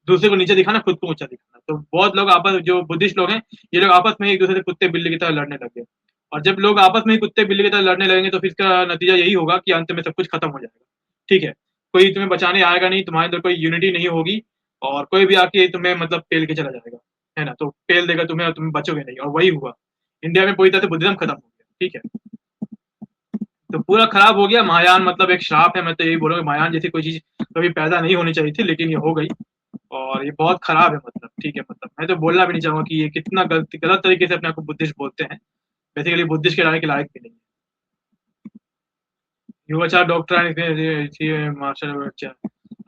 दूसरे को नीचे दिखाना, खुद को ऊँचा दिखाना। तो बहुत लोग आपस जो बुद्धिस्ट लोग हैं, ये लोग आपस में ही एक-दूसरे से कुत्ते-बिल्ली की तरह लड़ने लग गए। और जब लोग आपस में ही कुत्ते-बिल्ली की तरह लड़ने लगेंगे तो फिर इसका नतीजा यही होगा कि अंत में सब कुछ खत्म हो जाएगा, ठीक है? कोई तुम्हें बचाने आएगा नहीं, तुम्हारे अंदर कोई यूनिटी नहीं होगी और कोई भी आके तुम्हें मतलब पेल के चला जाएगा। है ना? तो पेल देगा तुम्हें और तुम बचोगे नहीं और वही हुआ। इंडिया में पूरी तरह से बुद्धिज़्म खत्म हो गया, ठीक है? तो पूरा खराब हो गया, महायान मतलब एक श्राप है, मैं तो यही बोलूँगा महायान जैसी कोई चीज़ कभी पैदा नहीं होनी चाहिए थी, लेकिन ये हो गई और ये बहुत खराब है मतलब, ठीक है? मतलब मैं तो बोलना भी नहीं चाहूँगा कि ये कितना गलत तरीके से अपने आप को बुद्धिस्ट बोलते हैं। बेसिकली बुद्धिस्ट कहलाने के लायक भी नहीं है। युवाचार डॉक्टर मार्शल आर्ट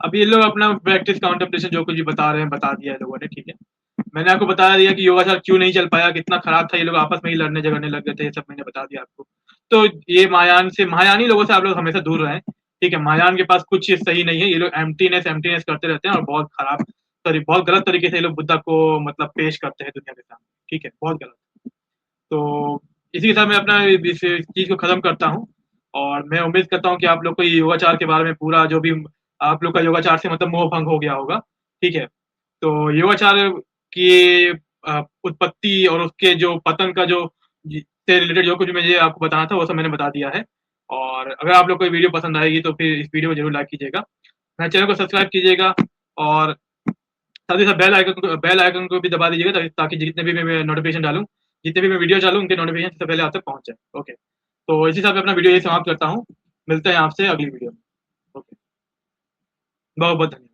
अब ये लोग अपना प्रैक्टिस काउंटेम्पलेशन जो कुछ भी बता रहे हैं बता दिया है लोगों ने, ठीक है। मैंने आपको बता दिया कि योगाचार क्यों नहीं चल पाया, कितना खराब था, ये लोग आपस में ही लड़ने झगड़ने लग गए थे, ये सब मैंने बता दिया आपको। तो ये महायानी लोगों से आप लोग हमेशा दूर रहें, ठीक है। महायान के पास कुछ चीज सही नहीं है, ये लोग एम्प्टीनेस एम्प्टीनेस करते रहते हैं और बहुत खराब बहुत गलत तरीके से ये लोग बुद्धा को मतलब पेश करते हैं दुनिया के सामने, ठीक है, बहुत गलत। तो इसी के साथ मैं अपना इस चीज को खत्म करता हूँ, और मैं उम्मीद करता हूँ कि आप लोग को ये योगाचार के बारे में पूरा जो भी आप लोग का योगाचार से मतलब मोह भंग हो गया होगा, ठीक है। तो योगाचार की उत्पत्ति और उसके जो पतन का जो से रिलेटेड जो कुछ मुझे आपको बताना था वो सब मैंने बता दिया है। और अगर आप लोग को वीडियो पसंद आएगी तो फिर इस वीडियो को जरूर लाइक कीजिएगा, मेरे चैनल को सब्सक्राइब कीजिएगा, और साथ ही साथ बेल आइकन को भी दबा दीजिएगा, ताकि जितने भी मैं नोटिफिकेशन डालूँ, जितने भी मैं वीडियो डालूँ उनके नोटिफिकेशन सबसे पहले आप तक पहुँच जाए। ओके, तो इसी साथ मैं अपना वीडियो यही समाप्त करता हूँ, मिलते हैं आपसे अगली वीडियो में। ओके, बहुत बहुत धन्यवाद।